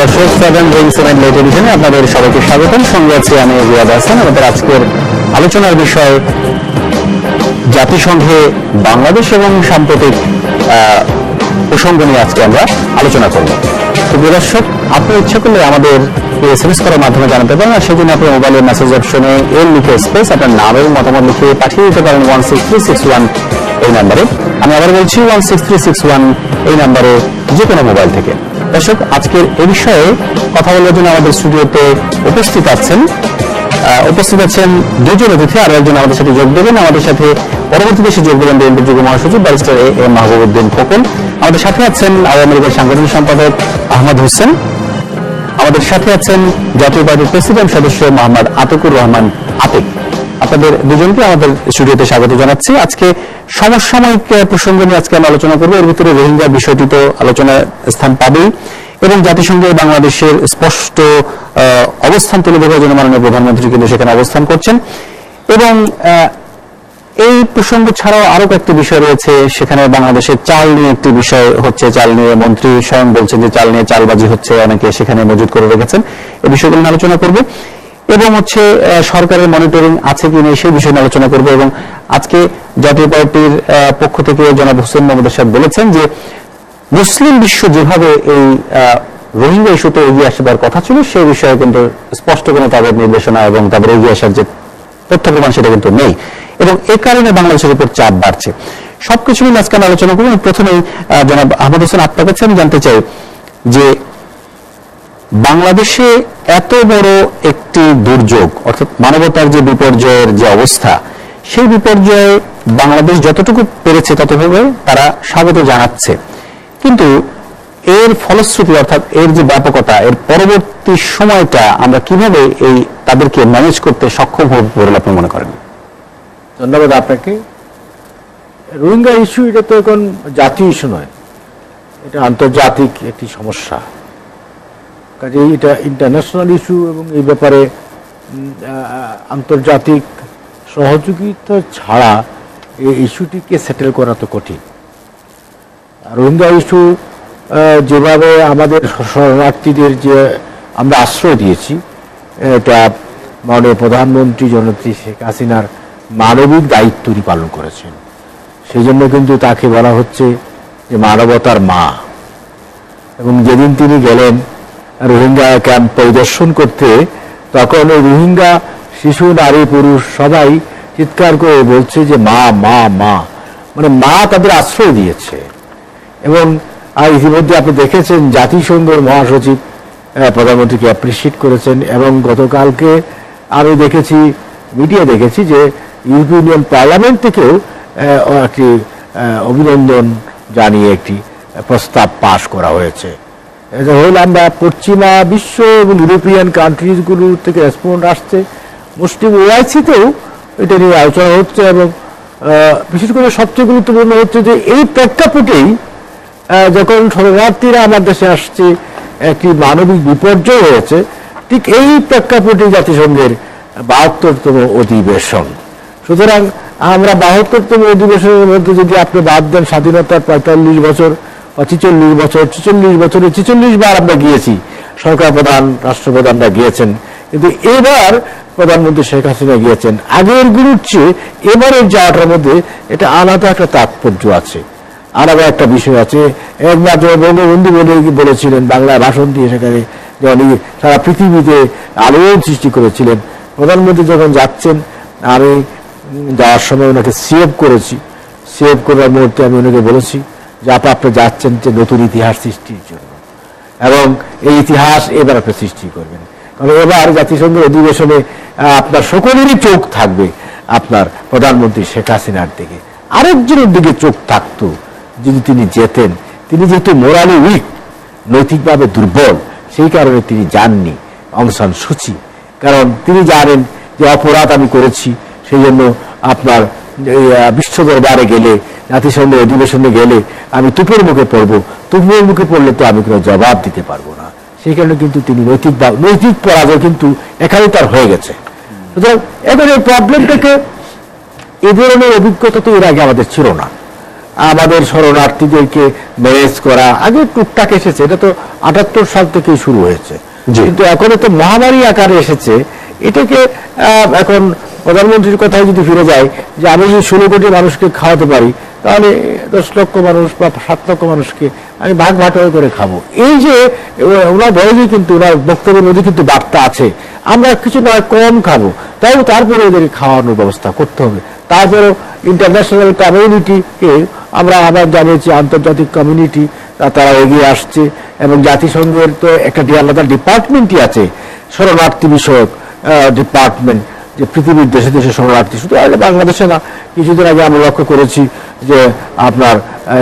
দর্শক seven Rings and let এডিশনে আপনাদের সবাইকে স্বাগতম। সঙ্গে আছি আমি রিয়াদ হাসান। আমাদের আজকের আলোচনার বিষয় জাতিসংঘে বাংলাদেশ এবং সাম্প্রতিক প্রসঙ্গ নিয়ে আজকে আমরা আলোচনা করব। তো দর্শক, আপনি ইচ্ছা করলে আমাদের এসএমএস করার মাধ্যমে জানাতে পারেন, আর সেজন্য আপনার মোবাইলের মেসেজ অপশনে এর লিখে স্পেস আপনার নাম এবং মতামত লিখে পাঠিয়ে দিতে পারেন 16361 এই নাম্বারে। আমি আবার বলছি 16361 এই নাম্বারে যে কোনো মোবাইল থেকে। দর্শক, আজকের এই বিষয়ে কথা বলার জন্য আমাদের স্টুডিওতে উপস্থিত আছেন দুজন অতিথি, আর একজন আমাদের সাথে যোগ দেবেন। আমাদের সাথে পরবর্তী দেশে যোগ দেবেন বিএনপির যুগ্ম মহাসচিব ব্যারিস্টার এ মাহবুবউদ্দিন খোকন। আমাদের সাথে আছেন আওয়ামী লীগের সাংগঠনিক সম্পাদক আহমদ হোসেন। আমাদের সাথে আছেন জাতীয় পার্টির প্রেসিডেন্ট সদস্য মোহাম্মদ আতিকুর রহমান আতিক। আপনাদের দুজনকে আমাদের স্টুডিওতে স্বাগত জানাচ্ছি। আজকে সমসাময়িক প্রসঙ্গ নিয়ে আজকে আমরা আলোচনা করবো। এর ভিতরে রোহিঙ্গা বিষয়টি তো আলোচনায় স্থান পাবেই, এবং জাতিসংঘে বাংলাদেশের স্পষ্ট অবস্থান তুলে ধরার জন্য মাননীয় প্রধানমন্ত্রী কিন্তু সেখানে অবস্থান করছেন। এবং এই প্রসঙ্গ ছাড়াও আরো কয়েকটি বিষয় রয়েছে। সেখানে বাংলাদেশের চাল নিয়ে একটি বিষয় হচ্ছে, চাল নিয়ে মন্ত্রী স্বয়ং বলছেন যে চাল নিয়ে চালবাজি হচ্ছে, অনেকে সেখানে মজুদ করে রেখেছেন। এই বিষয়গুলো নিয়ে আলোচনা করবো, এবং হচ্ছে সরকারের মনিটরিং আছে কি নেই সেই বিষয়ে আলোচনা করবো। এবং আজকে জাতীয় পার্টির পক্ষ থেকে জনাব হোসেন মোহাম্মদ সাহেব বলেছেন যে মুসলিম বিশ্ব যেভাবে এই রোহিঙ্গা ইস্যুতে এগিয়ে আসবার কথা ছিল, সেই বিষয়ে কিন্তু স্পষ্ট কোনো তাদের নির্দেশনা এবং তাদের এগিয়ে আসার যে তথ্য প্রমাণ সেটা কিন্তু নেই, এবং এ কারণে বাংলাদেশের উপর চাপ বাড়ছে। সবকিছু নিয়ে আজকে আলোচনা করবো। প্রথমেই জনাব আহমদ হোসেন, আপনার কাছে আমি জানতে চাই যে বাংলাদেশে এত বড় একটি দুর্যোগ, অর্থাৎ মানবতার যে বিপর্যয়ের যে অবস্থা, সেই বিপর্যয়ে বাংলাদেশ যতটুকু পেরেছে ততভাবে তারা স্বাগত জানাচ্ছে, কিন্তু এর ফলশ্রুতি অর্থাৎ এর যে ব্যাপকতা, এর পরবর্তী সময়টা আমরা কিভাবে এই তাদেরকে ম্যানেজ করতে সক্ষম হব বলে আপনি মনে করেন? ধন্যবাদ আপনাকে। রোহিঙ্গা ইস্যু এটা তো এখন জাতীয় ইস্যু নয়, এটা আন্তর্জাতিক একটি সমস্যা। কাজে এটা ইন্টারন্যাশনাল ইস্যু, এবং এই ব্যাপারে আন্তর্জাতিক সহযোগিতা ছাড়া এই ইস্যুটিকে সেটেল করা তো কঠিন। রোহিঙ্গা ইস্যু যেভাবে আমাদের শরণার্থীদের যে আমরা আশ্রয় দিয়েছি, এটা মাননীয় প্রধানমন্ত্রী জননেত্রী শেখ হাসিনার মানবিক দায়িত্ব তিনি পালন করেছেন। সেই জন্য কিন্তু তাকে বলা হচ্ছে যে মানবতার মা। এবং যেদিন তিনি গেলেন রোহিঙ্গা ক্যাম্প পরিদর্শন করতে, তখন ওই রোহিঙ্গা শিশু, নারী, পুরুষ সবাই চিৎকার করে বলছে যে মা মা মা, মানে মা তাদের আশ্রয় দিয়েছে। এবং ইতিমধ্যে আপনি দেখেছেন জাতিসংঘের মহাসচিব প্রধানমন্ত্রীকে অ্যাপ্রিসিয়েট করেছেন, এবং গতকালকে আমি দেখেছি, মিডিয়া দেখেছি যে ইউরোপিয়ান পার্লামেন্ট থেকেও একটি অভিনন্দন জানিয়ে একটি প্রস্তাব পাশ করা হয়েছে। এটা হল আমরা পশ্চিমা বিশ্ব এবং ইউরোপিয়ান কান্ট্রিজগুলো থেকে রেসপন্ড আসছে। মুসলিম ওআইসিতেও এটা নিয়ে আলোচনা হচ্ছে, এবং বিশেষ করে সবচেয়ে গুরুত্বপূর্ণ হচ্ছে যে এই প্রেক্ষাপটেই যখন শরণার্থীরা আমার দেশে আসছে, একটি মানবিক বিপর্যয় হয়েছে, ঠিক এই প্রেক্ষাপটে জাতিসংঘের ৭২তম অধিবেশন। সুতরাং আমরা ৭২তম অধিবেশনের মধ্যে যদি আপনি বাদ দেন স্বাধীনতার ৪৫ বছর বা ৪৬ বছর, ৪৪ বছরে ৪৪ বার আমরা গিয়েছি, সরকার প্রধান, রাষ্ট্রপ্রধানরা গিয়েছেন, কিন্তু এবার প্রধানমন্ত্রী শেখ হাসিনা গিয়েছেন। আগের গুরুর চেয়ে এবারের যাওয়াটার মধ্যে এটা আলাদা একটা তাৎপর্য আছে, আলাদা একটা বিষয় আছে। একবার বঙ্গবন্ধু বলেছিলেন বাংলায় ভাষণ দিয়ে, সেখানে যে উনি সারা পৃথিবীতে আলোড়ন সৃষ্টি করেছিলেন। প্রধানমন্ত্রী যখন যাচ্ছেন, আমি যাওয়ার সময় ওনাকে সেভ করেছি। সেভ করার মুহূর্তে আমি ওনাকে বলেছি যে আপনি যাচ্ছেন যে নতুন ইতিহাস সৃষ্টির জন্য, এবং এই ইতিহাস এবার আপনি সৃষ্টি করবেন। কারণ এবার জাতিসংঘের অধিবেশনে আপনার সকলেরই চোখ থাকবে আপনার প্রধানমন্ত্রী শেখ হাসিনার দিকে। আরেকজনের দিকে চোখ থাকতো যদি তিনি যেতেন। তিনি যেহেতু মোরালি উইক, নৈতিকভাবে দুর্বল, সেই কারণে তিনি যাননি অং সান সুচি। কারণ তিনি জানেন যে অপরাধ আমি করেছি, সেই জন্য আপনার বিশ্ব দরবারে গেলে, জাতিসংঘের অধিবেশনে গেলে আমি তুপের মুখে পড়বো, তুপের মুখে পড়লে তো আমি কোনো জবাব দিতে পারবো না। সেই কারণে কিন্তু তিনি নৈতিক পরাজয় কিন্তু এখানে তার হয়ে গেছে। সুতরাং এবার এই প্রবলেমটাকে, এ ধরনের অভিজ্ঞতা তো এর আগে আমাদের ছিল না। আমাদের শরণার্থীদেরকে ম্যানেজ করা আগে টুকটাক এসেছে, এটা তো 78 সাল থেকেই শুরু হয়েছে, কিন্তু এখন তো মহামারী আকারে এসেছে। এটাকে এখন প্রধানমন্ত্রীর কথায় যদি ফিরে যায় যে আমি যদি 16 কোটি মানুষকে খাওয়াতে পারি, তাহলে 10 লক্ষ মানুষ বা 7 লক্ষ মানুষকে আমি ভাগ ভাটাই করে খাবো। এই যে ওনার বয়সে কিন্তু ওনার বক্তব্যের মধ্যে কিন্তু বার্তা আছে, আমরা কিছু না কম খাবো, তাই তারপরে ওদেরকে খাওয়ানোর ব্যবস্থা করতে হবে। তারপরেও ইন্টারন্যাশনাল কমিউনিটিকে আমরা আবার জানিয়েছি, আন্তর্জাতিক কমিউনিটি তারা এগিয়ে আসছে, এবং জাতিসংঘের তো একটা আলাদা ডিপার্টমেন্টই আছে শরণার্থী বিষয়ক ডিপার্টমেন্ট, যে পৃথিবীর দেশে দেশে শরণার্থী, শুধু বাংলাদেশে না, কিছুদিন আগে আমরা লক্ষ্য করেছি যে আপনার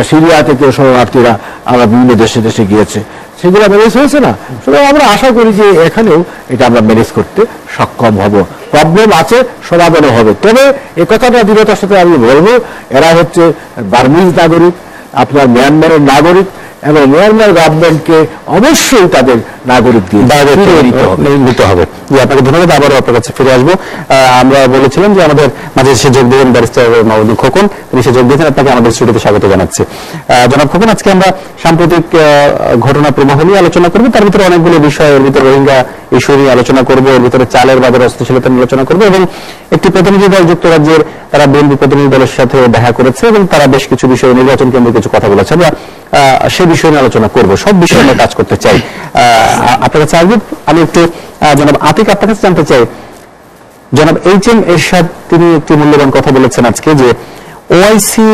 সিরিয়া থেকে শরণার্থীরা আমরা বিভিন্ন দেশে দেশে গিয়েছে, সেগুলো ম্যানেজ হয়েছে না। সুতরাং আমরা আশা করি যে এখানেও এটা আমরা ম্যানেজ করতে সক্ষম হব। প্রবলেম আছে, সমাধানও হবে। তবে এ কথাটা দৃঢ়তার সাথে আমি বলবো, এরা হচ্ছে বার্মিজ নাগরিক, আপনার মিয়ানমারের নাগরিক, এবং মিয়ানমার গভর্নমেন্টকে অবশ্যই তাদের নাগরিক দিয়ে নিতে হবে। আপনাকে ধন্যবাদ, আবারও আপনার কাছে ফিরে আসবো। আমরা বলেছিলাম যে আমাদের মাঝে এসে যোগ দেবেন ব্যারিস্টার মাহমুদুল খোকন, তিনি এসে যোগ দিয়েছেন, আপনাকে আমাদের স্টুডিওতে স্বাগত জানাচ্ছি। জনাব খোকন, আজকে আমরা সাম্প্রতিক ঘটনা প্রবাহ নিয়ে আলোচনা করবো, তার ভিতরে অনেকগুলো বিষয়, এর ভিতরে রোহিঙ্গা ইস্যু নিয়ে আলোচনা করবো, এর ভিতরে চালের বাজার অস্থিতিশীলতা নিয়ে আলোচনা করবো, এবং একটি প্রতিনিধি দল যুক্তরাজ্যের তারা বিএনপি প্রতিনিধি দলের সাথে দেখা করেছে এবং তারা বেশ কিছু বিষয়ে নির্বাচন কেন্দ্রে কিছু কথা বলেছে। আমরা সে বিষয় নিয়ে আলোচনা করবো, সব বিষয়ে আমরা কাজ করতে চাই। আপনার কাছে আসবো, আমি একটু জনাব আতিক আপনার কাছে জানতে চাই, জনাব এইচ.এম. এরশাদ তিনি একটি মূল্যবান কথা বলেছেন আজকে, যে ওআইসি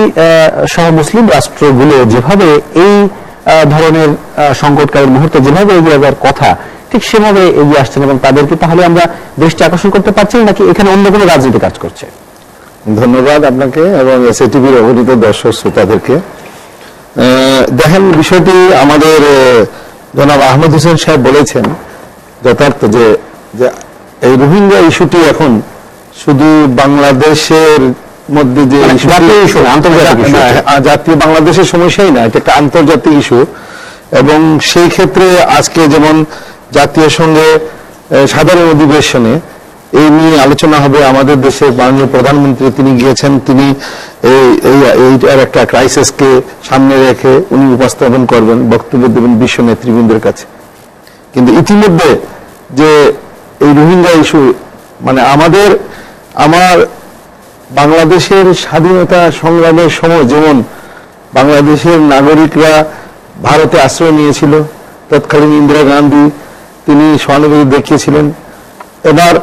সহ মুসলিম রাষ্ট্রগুলো যেভাবে এই ধরনের সংকটকালীন মুহূর্তে যেভাবে এগিয়ে যাওয়ার কথা, ঠিক সেভাবে এগিয়ে আসছেন, এবং তাদেরকে তাহলে আমরা দৃষ্টি আকর্ষণ করতে পারছি নাকি এখানে অন্য কোনো রাজনীতি কাজ করছে? ধন্যবাদ আপনাকে এবং এসএটিভির অগণিত দর্শক শ্রোতাদেরকে। দেখেন, বিষয়টি আমাদের জনাব আহমদ হোসেন সাহেব বলেছেন যথার্থ, যে এই রোহিঙ্গা ইস্যুটি এখন শুধু বাংলাদেশের মধ্যে যে জাতীয় বাংলাদেশের সমস্যাই না, এটা একটা আন্তর্জাতিক ইস্যু। এবং সেই ক্ষেত্রে আজকে যেমন জাতীয় সংঘে সাধারণ অধিবেশনে এই নিয়ে আলোচনা হবে, আমাদের দেশের মাননীয় প্রধানমন্ত্রী তিনি গিয়েছেন, তিনি এইটার একটা ক্রাইসিসকে সামনে রেখে উনি উপস্থাপন করবেন, বক্তব্য দেবেন বিশ্ব নেতৃবৃন্দের কাছে। কিন্তু ইতিমধ্যে যে এই রোহিঙ্গা ইস্যু, মানে আমার বাংলাদেশের স্বাধীনতা সংগ্রামের সময় যেমন বাংলাদেশের নাগরিকরা ভারতে আশ্রয় নিয়েছিল, তৎকালীন ইন্দিরা গান্ধী তিনি সহানুভূতি দেখিয়েছিলেন, এবার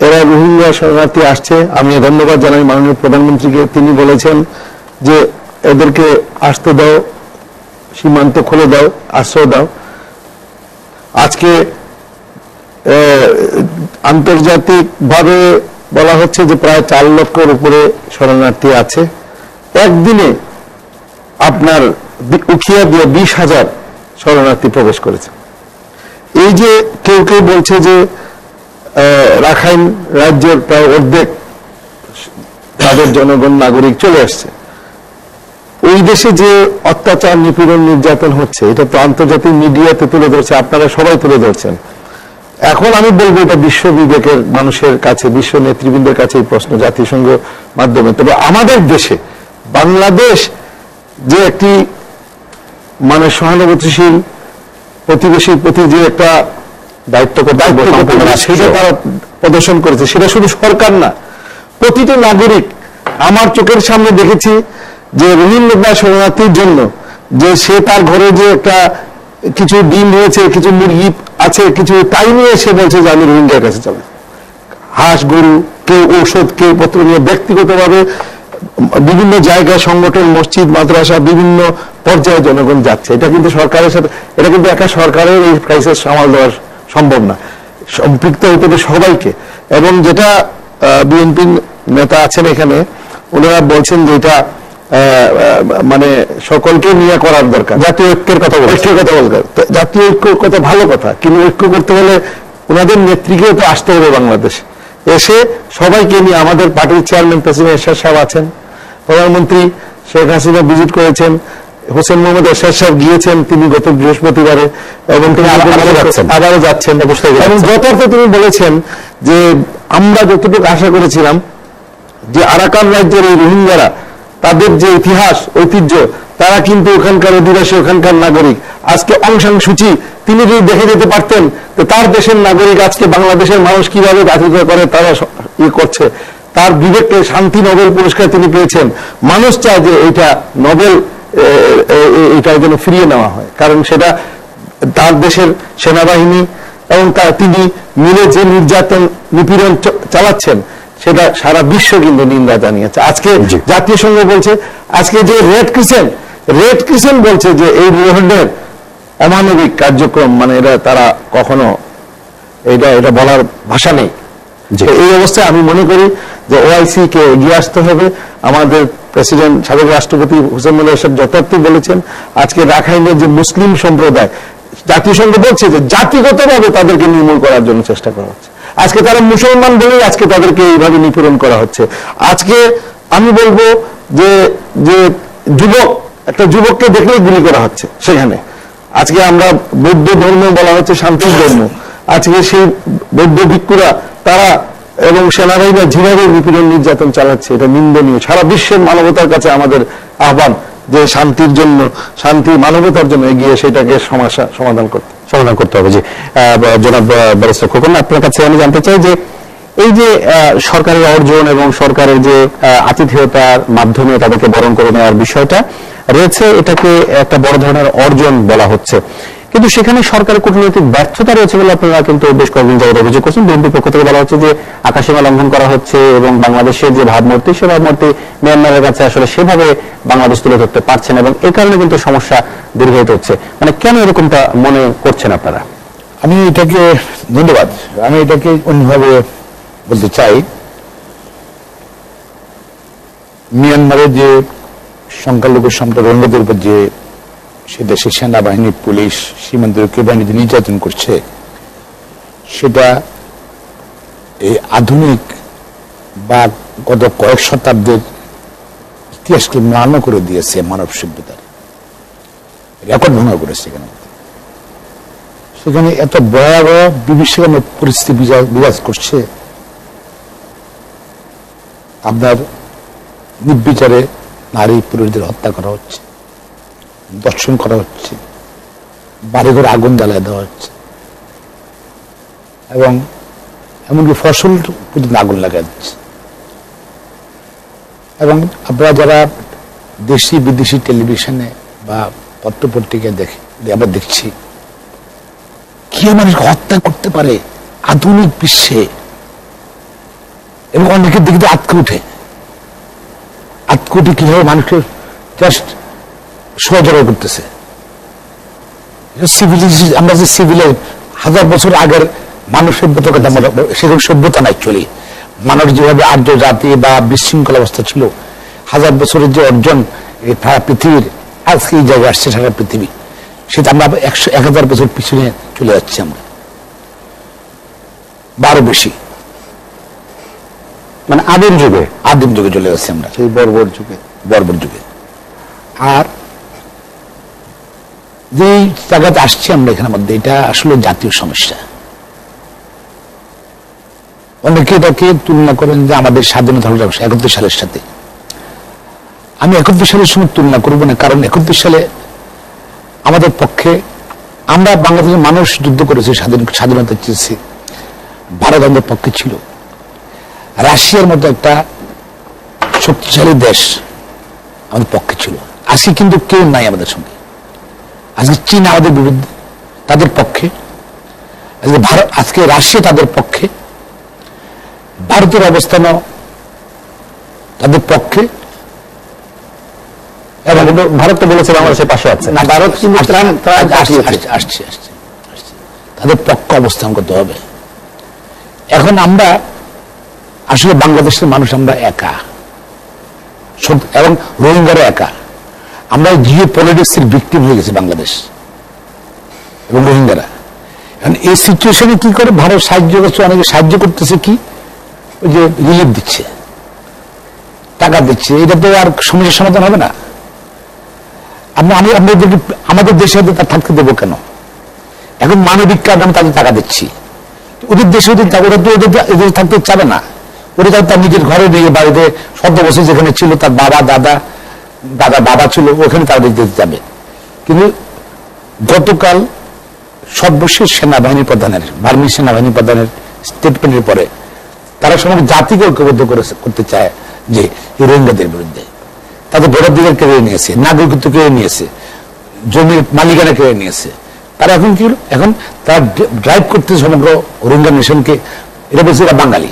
এরা রোহিঙ্গা শরণার্থী আসছে। আমি ধন্যবাদ জানাই মাননীয় প্রধানমন্ত্রীকে, তিনি বলেছেন যে এদেরকে আসতে দাও, সীমান্ত খুলে দাও, আশ্রয় দাও। আজকে আন্তর্জাতিকভাবে বলা হচ্ছে যে প্রায় 4 লক্ষের উপরে শরণার্থী আছে। একদিনে আপনার উখিয়া দিয়ে 20,000 শরণার্থী প্রবেশ করেছে। এই যে কেউ কেউ বলছে যে রাখাইন রাজ্যের প্রায় অর্ধেক তাদের জনগণ নাগরিক চলে আসছে, ওই দেশে যে অত্যাচার, নিপীড়ন, নির্যাতন হচ্ছে, এটা তো আন্তর্জাতিক মিডিয়াতে তুলে ধরছে, আপনারা সবাই তুলে ধরছেন। এখন আমি বলবো এটা বিশ্ব বিবেকের মানুষের কাছে, বিশ্ব নেতৃবৃন্দের কাছে এই প্রশ্ন জাতিসংঘ মাধ্যমে। তবে আমাদের দেশে বাংলাদেশ যে একটি মানে সহানুভূতিশীল প্রতিবেশীর প্রতি যে একটা দায়িত্ব সেটা তারা প্রদর্শন করেছে, সেটা শুধু সরকার না, প্রতিটি নাগরিক। আমার চোখের সামনে দেখেছি যে রোহিঙ্গা শরণার্থীর জন্য যে সে তার ঘরে যে একটা কিছু ডিম হয়েছে, কিছু মুরগি আছে, কিছু তাই নিয়ে সে বলছে যে আমি রোহিঙ্গার কাছে যাবো। হাঁস, গরু, কেউ ঔষধ, কেউ পত্র নিয়ে ব্যক্তিগতভাবে বিভিন্ন জায়গায় সংগঠন, মসজিদ, মাদ্রাসা, বিভিন্ন পর্যায়ে জনগণ যাচ্ছে। এটা কিন্তু সরকারের সাথে, এটা কিন্তু একা সরকারের এই ক্রাইসিস সামাল দেওয়া সম্ভব না, সম্পৃক্ত হতে হবে সবাইকে। এবং যেটা বিএনপি নেতা আছেন এখানে, ওনারা বলছেন যে এটা মানে সকলকে নিয়ে করার দরকার, জাতীয় ঐক্যের কথা বলছেন। জাতীয় ঐক্যের কথা ভালো কথা, কিন্তু ঐক্য করতে হলে ওনাদের নেত্রীকেও তো আসতে হবে বাংলাদেশ, এসে সবাইকে নিয়ে। আমাদের পার্টির চেয়ারম্যান প্রেসিডেন্ট এরশাদ সাহেব আছেন, প্রধানমন্ত্রী শেখ হাসিনা ভিজিট করেছেন, হোসেন মোহাম্মদ এরশাদ সাহেব গিয়েছেন তিনি গত বৃহস্পতিবারে, এবং তিনি আবারও যাচ্ছেন। এবং যথার্থ তিনি বলেছেন যে আমরা যতটুকু আশা করেছিলাম যে আরাকান রাজ্যের এই রোহিঙ্গারা তাদের যে ইতিহাস ঐতিহ্য, তারা কিন্তু ওখানকার অধিবাসী, ওখানকার নাগরিক। আজকে অং সান সুচি তিনি যদি দেখে যেতে পারতেন যে তার দেশের নাগরিক আজকে বাংলাদেশের মানুষ কিভাবে জাতিত্ব করে, তারা করছে, তার বিবেককে শান্তি নোবেল পুরস্কার তিনি পেয়েছেন। মানুষ চায় যে এইটা নোবেল এটা যেন ফিরিয়ে নেওয়া হয়, কারণ সেটা তার দেশের সেনাবাহিনী এবং তিনি মিলে যে নির্যাতন নিপীড়ন চালাচ্ছেন সেটা সারা বিশ্ব কিন্তু নিন্দা জানিয়েছে। আজকে জাতীয় সংঘ বলছে, আজকে যে রেড ক্রিসেন্ট বলছে যে এই ধরনের অমানবিক কার্যক্রম, মানে এটা তারা কখনো এটা বলার ভাষা নেই। এই অবস্থায় আমি মনে করি যে ওআইসি কে এগিয়ে আসতে হবে। আমাদের প্রেসিডেন্ট, সাবেক রাষ্ট্রপতি হুসেন মুল্লা এরশাদ যথার্থ বলেছেন, আজকে রাখাইনের যে মুসলিম সম্প্রদায়, জাতীয় সংঘ বলছে যে জাতিগতভাবে তাদেরকে নির্মূল করার জন্য চেষ্টা করা হচ্ছে। আজকে তারা মুসলমান বলেই আজকে তাদেরকে এইভাবে নিপীড়ন করা হচ্ছে। আজকে আমি বলবো যে একটা যুবককে দেখলেই গুলি করা হচ্ছে সেখানে। আজকে আমরা বৌদ্ধ ধর্ম বলা হচ্ছে শান্তির ধর্ম, আজকে সেই বৌদ্ধ ভিক্ষুরা তারা এবং সেনাবাহিনীরা যেভাবে নিপীড়ন নির্যাতন চালাচ্ছে, এটা নিন্দনীয়। সারা বিশ্বের মানবতার কাছে আমাদের আহ্বান যে শান্তির জন্য, শান্তি মানবতার জন্য এগিয়ে সেটাকে সমস্যা সমাধান করতে হবে। যে জনাব ব্যারিস্টার খোকন, আপনার কাছে আমি জানতে চাই যে এই যে সরকারের অর্জন এবং সরকারের যে আতিথেয়তার মাধ্যমে তাদেরকে বরণ করে নেওয়ার বিষয়টা রয়েছে, এটাকে একটা বড় ধরনের অর্জন বলা হচ্ছে, কিন্তু সেখানে সরকারের কূটনৈতিক ব্যর্থতা রয়েছে বলে আপনারা কিন্তু বেশ কয়েকদিন যাবত অভিযোগ করছেন। বিএনপির পক্ষ থেকে বলা হচ্ছে যে আকাশসীমা লঙ্ঘন করা হচ্ছে এবং বাংলাদেশের যে ভাবমূর্তি, সে ভাবমূর্তি মিয়ানমারের কাছে আসলে সেভাবে বাংলাদেশ তুলে ধরতে পারছে না এবং এই কারণে কিন্তু সমস্যা দীর্ঘায়িত হচ্ছে। মানে কেন এরকমটা মনে করছেন আপনারা? আমি এটাকে ধন্যবাদ, আমি এটাকে অন্যভাবে বলতে চাই। মিয়ানমারের যে সংখ্যালঘু সম্প্রদায় রোহিঙ্গাদের উপর যে সে দেশের সেনাবাহিনী, পুলিশ, সীমান্তরক্ষী বাহিনী যে নির্যাতন করছে, সেটা এই আধুনিক বা গত কয়েক শতাব্দীর ইতিহাসকে ম্লান করে দিয়েছে। মানব সভ্যতার রেকর্ড ভঙ্গ করেছে। সেখানে এত ভয়াবহ বিভীষিকাময় পরিস্থিতি বিরাজ করছে। আপনার নির্বিচারে নারী পুরুষদের হত্যা করা হচ্ছে, দর্শন করা হচ্ছে, বাড়িঘর আগুন জ্বালিয়ে দেওয়া হচ্ছে এবং এমনকি ফসল পর্যন্ত আগুন লাগা দিচ্ছে। এবং আপনারা যারা দেশি বিদেশি টেলিভিশনে বা পত্রপত্রিকায় আমরা দেখছি কি মানুষকে হত্যা করতে পারে আধুনিক বিশ্বে, এবং অনেকের দিকে আটকে উঠে কিভাবে মানুষের জাস্ট সহযোগিতা করতেছে। আমরা যে সিভিলাইজ 1000 বছর আগের মানব সভ্যতার কথা, সেরকম সভ্যতা নাই। চলি মানুষ যেভাবে আর্য জাতি বা বিশৃঙ্খল অবস্থা ছিল, 1000 বছরের যে অর্জন সারা পৃথিবীর আজকে এই জায়গায় আসছে সারা পৃথিবী, সেটা আমরা 1000 বছর পিছনে চলে যাচ্ছি আমরা, বারো বেশি। মানে আদিম যুগে চলে যাচ্ছি আমরা, সেই বর্বর যুগে। আর যে জায়গাতে আসছি আমরা এখানের মধ্যে, এটা আসলে জাতীয় সমস্যা। অনেকে এটাকে তুলনা করেন যে আমাদের স্বাধীনতা হল 71 সালের সাথে। আমি 71 সালের সঙ্গে তুলনা করবো না, কারণ 71 সালে আমাদের পক্ষে, আমরা বাংলাদেশের মানুষ যুদ্ধ করেছি, স্বাধীনতা চেয়েছি, ভারত আমাদের পক্ষে ছিল। রাশিয়ার মতো একটা শক্তিশালী দেশ আমাদের পক্ষে ছিল। আজকে কিন্তু কেউ নাই আমাদের সঙ্গে। আজকে চীন আমাদের বিরুদ্ধে, তাদের পক্ষে। আজকে রাশিয়া তাদের পক্ষে, ভারতের অবস্থানও তাদের পক্ষে। এবং ভারত তো বলেছে বাংলাদেশের পাশে আছে না, ভারত আসছে, তাদের পক্ষে অবস্থান করতে হবে। এখন আমরা আসলে বাংলাদেশের মানুষ আমরা একা, এবং রোহিঙ্গারা একা। আমরা জিও পলিটিক্সের ভিকটিম হয়ে গেছে বাংলাদেশ এবং রোহিঙ্গারা। এখন এই সিচুয়েশনে কি করে ভারত সাহায্য করছে, অনেকে সাহায্য করতেছে, কি ওই যে রিলিফ দিচ্ছে, টাকা দিচ্ছে, এটা তো আর সমস্যার সমাধান হবে না। আমাদের দেশে থাকতে দেবো কেন? এখন মানবিক কারণে আমি তাদের টাকা দিচ্ছি, ওদের দেশে ওরা তো এদের থাকতে চাবে না, ওটা তার নিজের ঘরে নিয়ে বাড়িতে 17 বছর যেখানে ছিল তার বাবা বাবা ছিল ওখানে তারা দেখতে যাবে। কিন্তু গতকাল সর্বশেষ সেনাবাহিনী প্রধানের বার্মিজ সেনাবাহিনী প্রধানের স্টেটমেন্টের পরে তারা সমগ্র জাতিকে ঐক্যবদ্ধ করতে চায় যে এই রোহিঙ্গাদের বিরুদ্ধে। তাদের ভোটাধিকার কেড়ে নিয়েছে, নাগরিকত্ব কেড়ে নিয়েছে, জমির মালিকানা কেড়ে নিয়েছে। তারা এখন কি হলো, এখন তারা ড্রাইভ করতে সমগ্র রোহিঙ্গা নেশনকে। এটা বলছে এরা বাঙালি,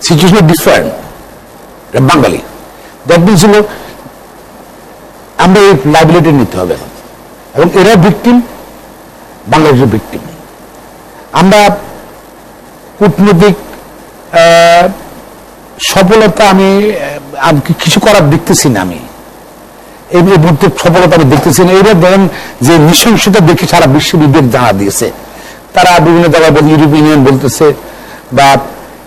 সিচুয়েশন ডিফারেন্ট, এটা বাঙালি। দ্যাট মিনস হলো আমরা এই লাইবিলিটি নিতে হবে এখন, এবং এরা ভিকটিম, বাংলাদেশের ভিকটিম। আমরা কূটনৈতিক সফলতা আমি কিছু করার দেখতেছি না, আমি এই মুহূর্তে সফলতা আমি দেখতেছি না। এরা ধরেন যে নৃশংসতা দেখে সারা বিশ্ব বিবেক জানা দিয়েছে। তারা বিভিন্ন জায়গায় ইউরোপিয়ান ইউনিয়ন বলতেছে বা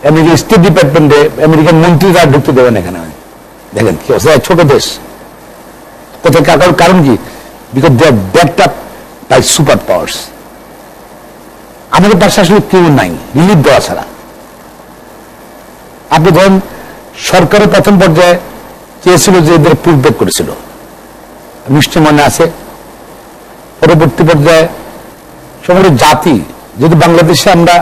আমেরিকান স্টেট ডিপার্টমেন্টে আমেরিকান মন্ত্রীরা ঢুকতে দেবেন এখানে। দেখেন কি অবস্থা, ছোট দেশ কোথায়, কারণ কি? Because they are backed up by super powers. আমাদের পাশে আসলে কেউ নাই রিলিফ দেওয়া ছাড়া। আপনি ধরেন সরকারের প্রথম পর্যায়ে চেয়েছিল যে এদের পুশব্যাক করেছিল, নিশ্চয় মনে আছে। পরবর্তী পর্যায়ে সমগ্র জাতি, যদি বাংলাদেশে আমরা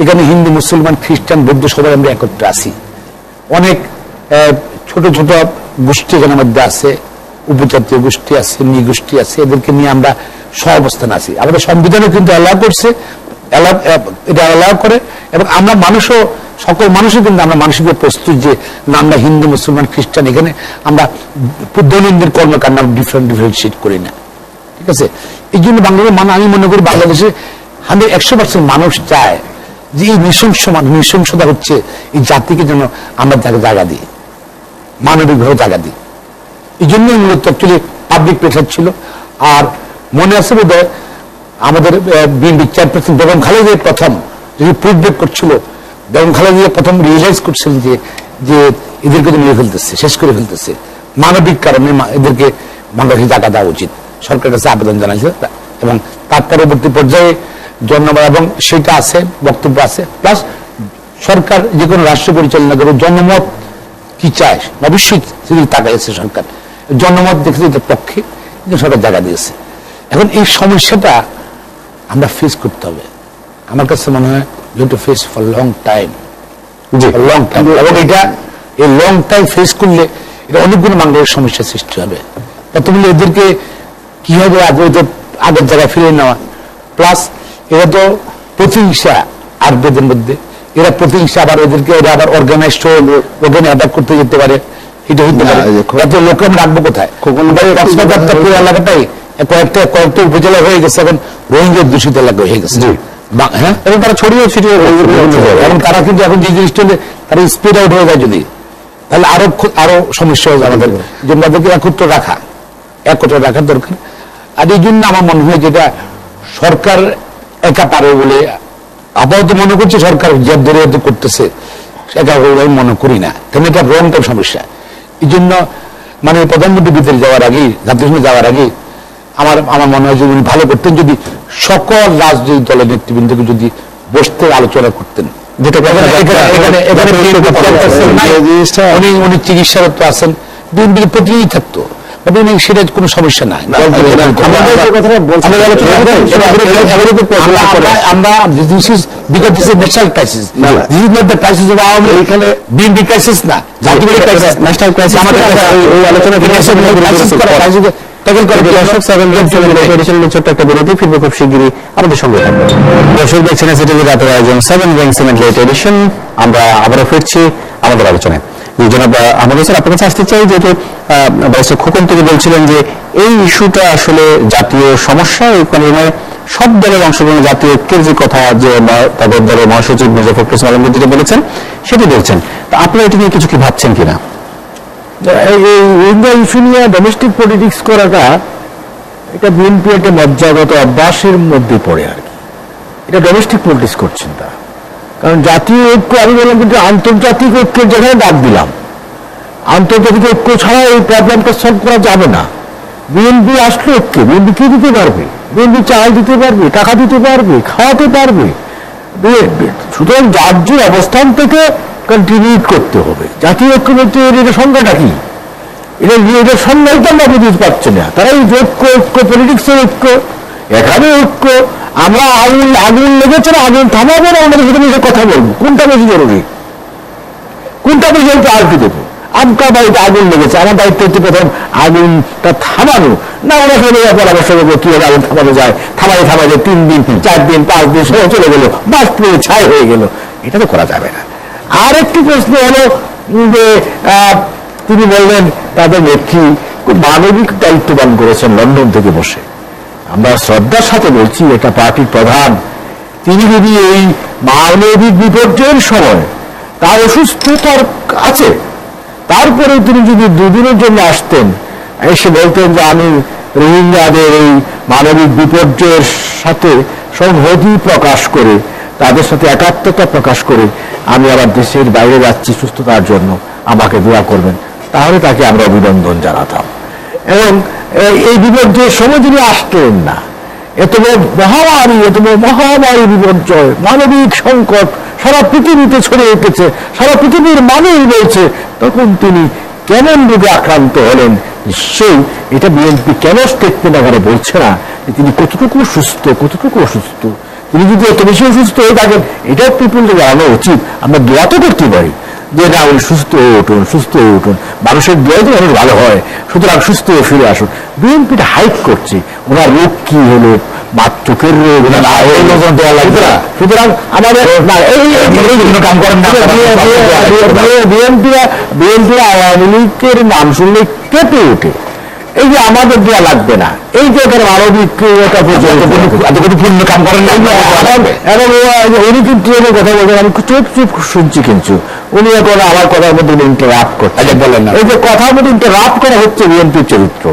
এখানে হিন্দু, মুসলমান, খ্রিস্টান, বৌদ্ধ সবাই আমরা একত্রে আছি। অনেক ছোট ছোট গোষ্ঠী এখানের মধ্যে আছে, উপজাতীয় গোষ্ঠী আছে, নৃগোষ্ঠী আছে, এদেরকে নিয়ে আমরা সহাবস্থান আছি। আমাদের সংবিধানও কিন্তু অ্যালাউ করছে, এটা অ্যালাউ করে, এবং আমরা মানুষও, সকল মানুষও কিন্তু আমরা মানসিকভাবে প্রস্তুত যে না, আমরা হিন্দু, মুসলমান, খ্রিস্টান এখানে আমরা দৈনন্দিন কর্মকাণ্ড ডিফারেন্সিয়েট করি না, ঠিক আছে। এই জন্য বাংলাদেশের আমি মনে করি বাংলাদেশে 100% মানুষ চায় যে এই নৃশংসতা হচ্ছে এই জাতিকে যেন আমরা তাকে জায়গা দিই, মানবিকভাবে জায়গা দিই। এই জন্যই মূলত অ্যাকচুয়ালি পাবলিক প্রেসার ছিল। আর মনে আছে বোধ হয় আমাদের বিএনপি চেয়ারপারসন বেগম খালেদা প্রথম যদি পুশব্যাক করছিল, বেগম খালেদা প্রথম রিয়েলাইজ করছিলেন যে এদেরকে তো মেরে ফেলতেছে, শেষ করে ফেলতেছে, মানবিক কারণে এদেরকে বাংলাদেশে জায়গা দেওয়া উচিত। সরকারের কাছে আবেদন জানাইছে, এবং তার পরবর্তী পর্যায়ে জনমত, এবং সেটা আছে, বক্তব্য আছে, প্লাস সরকার যে কোনো রাষ্ট্র পরিচালনা করে জনমত কি চায় অবশ্যই সেদিকে তাকাইছে সরকার। জনমত দেখে এদের পক্ষে সরকার জায়গা দিয়েছে। এখন এই সমস্যাটা আমরা ফেস করতে হবে। আমার কাছে মনে হয় you to face for long time, long time, এবং এটা এই লং টাইম ফেস করলে এটা অনেকগুলো বাংলাদেশের সমস্যার সৃষ্টি হবে। প্রথমে এদেরকে কি হবে, আগের জায়গায় ফিরে নেওয়া, প্লাস এরা তো প্রতিহিংসা আরবেদের মধ্যে, এরা প্রতিহিংসা আবার এদেরকে এরা আবার অর্গানাইজড ওখানে অ্যাটাক করতে যেতে পারে। এটা হইতে পারে, এত লোক আমরা রাখবো কোথায়? কক্সবাজার পুরো এলাকাটাই কয়েকটা উপজেলা হয়ে গেছে, এখন রোহিঙ্গা দূষিত এলাকা হয়ে গেছে। হ্যাঁ, এবং তারা ছড়িয়ে ছিটিয়ে, এবং তারা কিন্তু এখন যে জিনিসটা তারা স্প্রেড আউট হয়ে যায় যদি, তাহলে আরো সমস্যা হয়ে যায় আমাদের। যে তাদেরকে একত্র রাখার দরকার। আর এই জন্য আমার মনে হয় যেটা সরকার একা পারে বলে আপাতত মনে করছে, সরকার যে ধরে করতেছে একা আমি মনে করি না, কারণ এটা রং টাইম সমস্যা। এই জন্য মানে প্রধানমন্ত্রী ভিতরে যাওয়ার আগে, জাতিসংঘে যাওয়ার আগে আমার মনে হয় যে উনি ভালো করতেন যদি সকল রাজনৈতিক দলের নেতৃবৃন্দকে যদি বসতে আলোচনা করতেন, যেটা উনি চিকিৎসারত আছেন, বিএনপির প্রতিনিধি থাকতো, সেটা কোনো সমস্যা নাই। আমরা ন্যাশনাল ক্রাইসিস, ক্রাইসিস এখানে বিএনপি ক্রাইসিস না, ন্যাশনাল ক্রাইসিস। আমাদের ছোট্ট একটা বিরতি, ফিরবো খুব শিগগিরই, আমাদের সঙ্গে থাকবে। দর্শক দেখছেন সিটিভি রাতের আয়োজন 7 ব্যাংক সিমেন্ট লেট এডিশন। আমরা আবারও ফিরছি আমাদের আলোচনায়। জনাব আহমদ হোসেন, আপনার কাছে আসতে চাই, যেহেতু ব্যারিস্টার খোকন থেকে বলছিলেন যে এই ইস্যুটা আসলে জাতীয় সমস্যা, এখানে সব দলের অংশগ্রহণ, জাতীয় ঐক্যের যে কথা, যে তাদের দলের মহাসচিব মির্জা ফখরুল ইসলাম আলমগীর যেটা বলেছেন সেটি বলছেন, তা আপনারা এটা নিয়ে কিছু কি ভাবছেন কিনা? এই রোহিঙ্গা ইস্যু নিয়ে ডোমেস্টিক পলিটিক্স করাটা এটা বিএনপি একটা মজ্জাগত অভ্যাসের মধ্যে পড়ে আর কি। এটা ডোমেস্টিক পলিটিক্স করছেন তারা, কারণ জাতীয় ঐক্য আমি বললাম, কিন্তু আন্তর্জাতিক ঐক্যের যেখানে ডাক দিলাম, আন্তর্জাতিক ঐক্য ছাড়া এই প্রবলেমটা সলভ করা যাবে না। বিএনপি আসলে ঐক্য, বিএনপি কি দিতে পারবে? বিএনপি চাল দিতে পারবে, টাকা দিতে পারবে, খাওয়াতে পারবে, সুতরাং জাতীয় অবস্থান থেকে কন্টিনিউ করতে হবে। জাতীয় ঐক্যমত্যের এটা সংজ্ঞাটা কি? এটা সংজ্ঞাই তো আমরা বুঝতে পারছি না। তারা এই ঐক্য পলিটিক্সের ঐক্য, এখানে ঐক্য, আমরা আগুন লেগেছে না, আগুন থামাবো না, আমাদের সাথে কথা বলবো, কোনটা বেশি জরুরি, কোনটা বেশি প্রায়োরিটি দেবো? আপনার বাড়িতে আগুন লেগেছে, আমার দায়িত্ব হচ্ছে প্রথম আগুনটা থামানো, না ওরা সবাই পরামর্শ করবো কিভাবে আগুন থামানো যায়, থামাই 3 দিন 4 দিন 5 দিন সব চলে গেল, বাস পুরো ছাই হয়ে গেল, এটা তো করা যাবে না। আর একটি প্রশ্ন হলো যে তিনি বললেন তাদের নেত্রী খুব মানবিক দায়িত্ববান করেছেন লন্ডন থেকে বসে। আমরা শ্রদ্ধার সাথে বলছি, এটা পার্টির প্রধান, তিনি যদি এই মানবিক বিপর্যয়ের সময় তার অসুস্থতার আছে, তারপরে তিনি যদি 2 দিনের জন্য আসতেন, এসে বলতেন যে আমি রোহিঙ্গাদের এই মানবিক বিপর্যয়ের সাথে সংহতি প্রকাশ করে, তাদের সাথে একাত্মতা প্রকাশ করে আমি আবার দেশের বাইরে যাচ্ছি সুস্থতার জন্য, আমাকে দোয়া করবেন, তাহলে তাকে আমরা অভিনন্দন জানাতাম। এবং এই বিপর্যয়ের সময় তিনি আসতেন না। এত বড় মহামারী বিপর্যয়, মানবিক সংকট সারা পৃথিবীতে ছড়িয়ে উঠেছে, সারা পৃথিবীর মানুষ বলছে, তখন তিনি কেমন রোগে আক্রান্ত হলেন? নিশ্চয়ই এটা বিএনপি কেন স্টেটমেন্ট আকারে বলছে না যে তিনি কতটুকু সুস্থ, কতটুকু অসুস্থ? তিনি যদি এত বেশি অসুস্থ হয়ে থাকেন, এটাও পিপুলকে জানানো উচিত। আমরা দোয়া তো করতে পারি যে না উনি সুস্থ হয়ে উঠুন, সুস্থ হয়ে উঠুন, মানুষের দোয়াই তো মানুষ ভালো হয়, সুতরাং সুস্থ হয়ে ফিরে আসুন। বিএনপিটা হাইট করছে ওনার রোগ কি হলো, চোখের রোগ, সুতরাং আমাদের বিএনপিরা আওয়ামী লীগের নাম শুনলে কেঁপে ওঠে। এই যে আমাদের দেওয়া লাগবে না, এই যে এখানে মানবিক পূর্ণ কাম করেন না, এবং উনি কিন্তু কথা বলছেন, আমি চুপ চুপ শুনছি, কিন্তু উনি এখন আমার কথার মধ্যে ইন্টারাপ্ট করছেন। বলেন না, এই যে কথার মধ্যে ইন্টারাপ্ট করা হচ্ছে বিএনপির চরিত্র,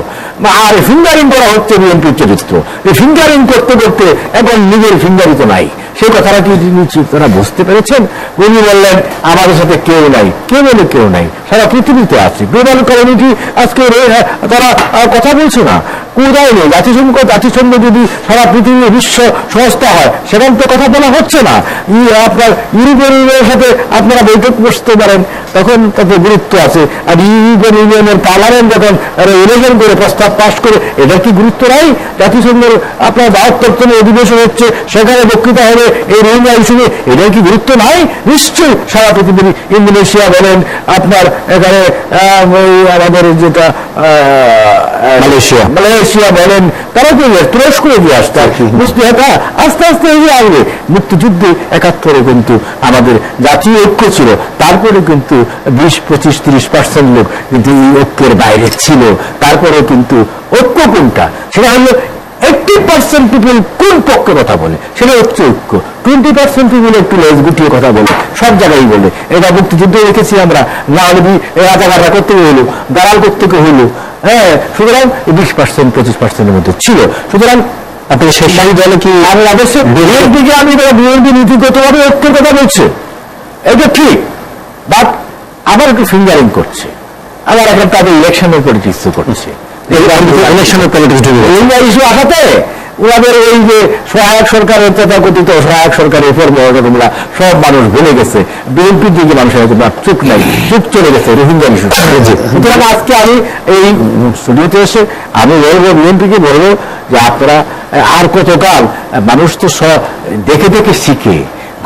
আর ফিঙ্গারিং করা হচ্ছে বিএনপির চরিত্র। এই ফিঙ্গারিং করতে করতে এখন নিজের ফিঙ্গারই তো নাই, সেই কথাটা কি তারা বুঝতে পেরেছেন? উনি বললেন আমাদের সাথে কেউ নাই, কেউ বলে কেউ নাই, সারা পৃথিবীতে আছে গ্লোবাল কমিউনিটি, আজকে তারা কথা বলছে না, কোথায় নেই জাতিসংঘ যদি সারা পৃথিবীর বিশ্ব সংস্থা হয়, সেখান তো কথা বলা হচ্ছে না। আপনার ইউরোপিয়ান ইউনিয়নের সাথে আপনারা বৈঠক বসতে পারেন, তখন তাতে গুরুত্ব আছে। আর ইউরোপিয়ান ইউনিয়নের পার্লামেন্ট যখন ইলেকশন করে প্রস্তাব পাশ করে, এটা কি গুরুত্ব নাই? জাতিসংঘের আপনার 72তম অধিবেশন হচ্ছে, সেখানে বক্তৃতা হবে এই রোহিঙ্গা ইস্যুতে, এটার কি গুরুত্ব নাই? নিশ্চয়ই সারা পৃথিবীর, ইন্দোনেশিয়া বলেন, আপনার এখানে আমাদের যেটা মালয়েশিয়া বলেন, তারা কি তুরস্ক এগিয়ে আসতে বুঝতে হয়, আস্তে আস্তে এগিয়ে আসবে। মুক্তিযুদ্ধে 71-এ কিন্তু আমাদের জাতীয় ঐক্য ছিল, তারপরে কিন্তু 20-25-30% লোক কিন্তু এই ঐক্যের বাইরে ছিল। তারপরে কিন্তু ঐক্য কোনটা? সেটা হলো 80% পিপুল কোন পক্ষে কথা বলে, সেটা হচ্ছে ঐক্য। 20% পিপুল একটু লেজ গুটিয়ে কথা বলে, সব জায়গায় বলে। এটা মুক্তিযুদ্ধে রেখেছি আমরা, না হলে রাজাকাররা করতে হইলো, দালাল করতে হইলো, হ্যাঁ। সুতরাং 20-25%-এর মধ্যে ছিল। সুতরাং আপনি শেষ দলে কি বাংলাদেশের বিএনপিকে আমি বিএনপি নীতিগতভাবে ঐক্যের কথা বলছে, এটা ঠিক, বাট আবার একটু ফিঙ্গারিং করছে, আবার এখন তাদের ইলেকশনের পলিটিক্স করছে। ইলেকশনের পলিটিক্স ইস্যু আসাতে ওনাদের ওই যে সহায়ক সরকারের তথাকথিত সহায়ক সরকারের ফর্মুলা সব মানুষ ভুলে গেছে। বিএনপির দিকে মানুষের চোখ নাই, চুপ চলে গেছে রোহিঙ্গা ইস্যু। সুতরাং আজকে আমি এই স্টুডিওতে এসে আমি বলবো, বিএনপিকে বলবো যে আপনারা আর কতকাল, মানুষ তো দেখে দেখে শিখে,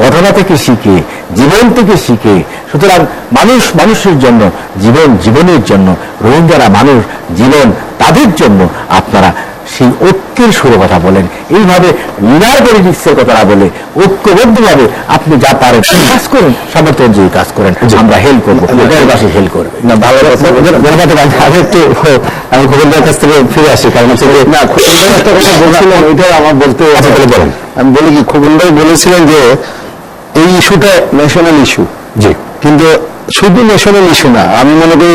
ঘটনা থেকে শিখে, জীবন থেকে শিখে। সুতরাং মানুষ মানুষের জন্য, জীবন জীবনের জন্য, রোহিঙ্গারা মানুষ, জীবন তাদের জন্য আপনারা সেই ঐক্যের সুরে কথা বলেন। এইভাবে লিনার পলিটিক্সের কথা না বলে ঐক্যবদ্ধভাবে আপনি যা পারেন কাজ করেন, সামর্থ্য অনুযায়ী কাজ করেন, আমরা হেল্প করবো, দেশবাসী হেল্প করবে। না ভালো কথা, আমি একটু আমি খোকনদার কাছ থেকে ফিরে আসি, কারণ হচ্ছে না খোকনদার একটা কথা বলছিলেন, ওইটা আমার বলতে বলেন। আমি বলি কি, খোকনদাই বলেছিলেন যে এই ইস্যুটা ন্যাশনাল ইস্যু, জি, কিন্তু শুধু ন্যাশনাল ইস্যু না, আমি মনে করি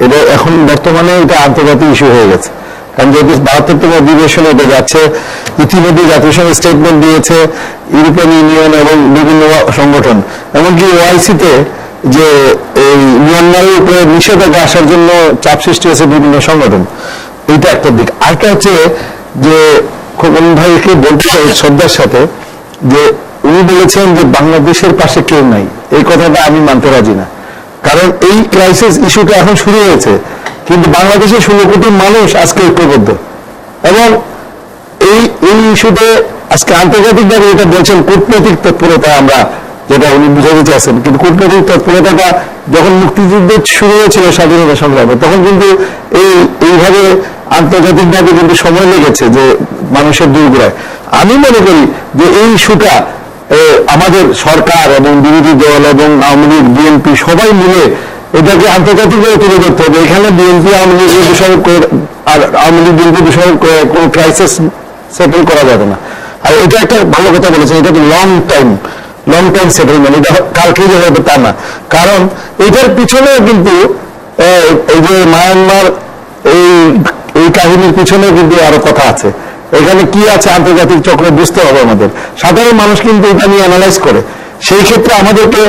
এটা এখন বর্তমানে এটা আন্তর্জাতিক ইস্যু হয়ে গেছে। কারণ যেহেতু 72তম অধিবেশনে এটা যাচ্ছে, ইতিমধ্যে জাতিসংঘ স্টেটমেন্ট দিয়েছে, ইউরোপিয়ান ইউনিয়ন এবং বিভিন্ন সংগঠন, এমনকি ওআইসিতে যে এই মিয়ানমারের উপরে নিষেধাজ্ঞা আসার জন্য চাপ সৃষ্টি হয়েছে বিভিন্ন সংগঠন। এইটা একটা দিক। আরেকটা হচ্ছে যে খোকন ভাইকে বলতে চাই শ্রদ্ধার সাথে, যে উনি বলেছেন যে বাংলাদেশের পাশে কেউ নাই, এই কথাটা আমি মানতে রাজি না। কারণ এই ক্রাইসিস ইস্যুটা এখন শুরু হয়েছে, কিন্তু বাংলাদেশের 16 কোটি মানুষ আজকে ঐক্যবদ্ধ, এবং এই ইস্যুতে আজকে আন্তর্জাতিকভাবে এটা বলছেন কূটনৈতিক তৎপরতা, আমরা যেটা উনি বুঝাতে চাচ্ছেন, কিন্তু কূটনৈতিক তৎপরতাটা যখন মুক্তিযুদ্ধ শুরু হয়েছিল স্বাধীনতা সংগ্রামে, তখন কিন্তু এইভাবে আন্তর্জাতিকভাবে কিন্তু সময় লেগেছে যে মানুষের দূরগুড়ায়। আমি মনে করি যে এই ইস্যুটা আমাদের সরকার এবং বিরোধী দল এবং আওয়ামী লীগ, বিএনপি সবাই মিলে এটাকে আন্তর্জাতিকভাবে তুলে ধরতে হবে। এখানে বিএনপি আওয়ামী লীগের বিষয় আর আওয়ামী লীগ বিএনপি বিষয় কোনো ক্রাইসিস সেটেল করা যাবে না। আর এটা একটা ভালো কথা বলেছেন, এটা তো লং টাইম সেটেলমেন্ট, এটা কালকেই যে হবে তা না। কারণ এটার পিছনে কিন্তু এই যে মায়ানমার এই কাহিনীর পিছনে কিন্তু আরো কথা আছে। এখানে কি আছে আন্তর্জাতিক চক্রে বুঝতে হবে আমাদের। সাধারণ মানুষ কিন্তু এটা নিয়ে অ্যানালাইজ করে। সেই ক্ষেত্রে আমাদেরকে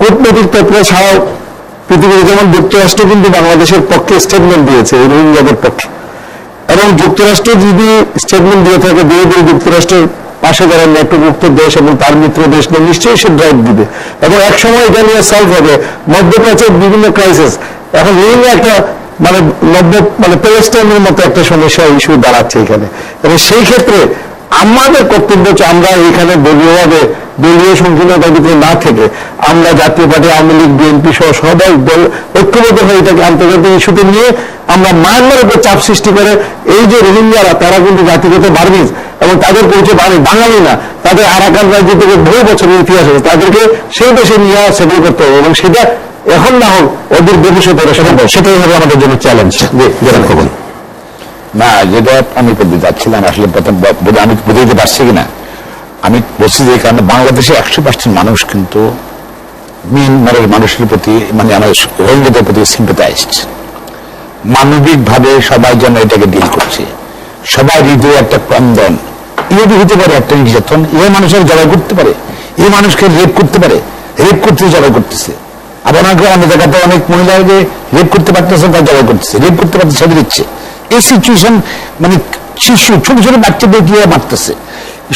কূটনৈতিক তৎপরতা ছাড়াও পৃথিবীর, যেমন যুক্তরাষ্ট্র কিন্তু বাংলাদেশের পক্ষে স্টেটমেন্ট দিয়েছে রোহিঙ্গাদের পক্ষে, এবং যুক্তরাষ্ট্র যদি স্টেটমেন্ট দিয়ে থাকে বিরোধী যুক্তরাষ্ট্রের পাশে যারা নেটোভুক্ত দেশ এবং তার মিত্র দেশ নিশ্চয়ই সে ড্রাইভ দিবে, এবং একসময় এটা নিয়ে সলভ হবে। মধ্যপ্রাচ্যের বিভিন্ন ক্রাইসিস এখন রোহিঙ্গা একটা প্যালেস্টাইনের মতো একটা সমস্যা ইস্যু দাঁড়াচ্ছে এখানে, এবং সেই ক্ষেত্রে আমাদের কর্তব্য হচ্ছে আমরা এখানে দলীয় সংকীর্ণতার ভিতরে না থেকে আমরা জাতীয় পার্টি, আওয়ামী লীগ, বিএনপি সহ সবাই দল ঐক্যবদ্ধ হয়ে এটাকে আন্তর্জাতিক ইস্যুতে নিয়ে আমরা মায়ানমারের উপর চাপ সৃষ্টি করে এই যে রোহিঙ্গারা, তারা কিন্তু জাতিগত বার্মিজ এবং তাদের পরিচয় বাঙালি না, তাদের আরাকান রাজ্য থেকে বহু বছরের ইতিহাস আছে, তাদেরকে সেই দেশে নিয়ে সেটেল করতে হবে, এবং সেটা এখন না হোক ওদের ভবিষ্যতে সেটাই হবে আমাদের জন্য চ্যালেঞ্জ। না, যেটা আমি বলতে চাচ্ছিলাম আসলে প্রথম আমি বুঝতে পারছি কিনা, আমি বলছি যে কারণে বাংলাদেশে 100% মানুষ কিন্তু মিয়ানমারের মানুষের প্রতি, মানে আমাদের রোহিঙ্গাদের প্রতি সিম্পাথাইজড। মানবিকভাবে সবাই যেন এটাকে ডিল করছে, সবাই হৃদয়ে একটা ক্রন্দন। এভাবে হতে পারে একটা নির্যাতন, এ মানুষের জবাই করতে পারে, এ মানুষকে রেপ করতে পারে, রেপ করতে জবাই করতেছে। আবার আমাদের জায়গাতে অনেক মহিলাকে রেপ করতে পারতেছে, তার জবাই করতেছে, রেপ করতে পারতেছে, ছেড়ে দিচ্ছে। এই সিচুয়েশন, মানে শিশু ছোট ছোট বাচ্চাদের দিয়ে মারতেছে,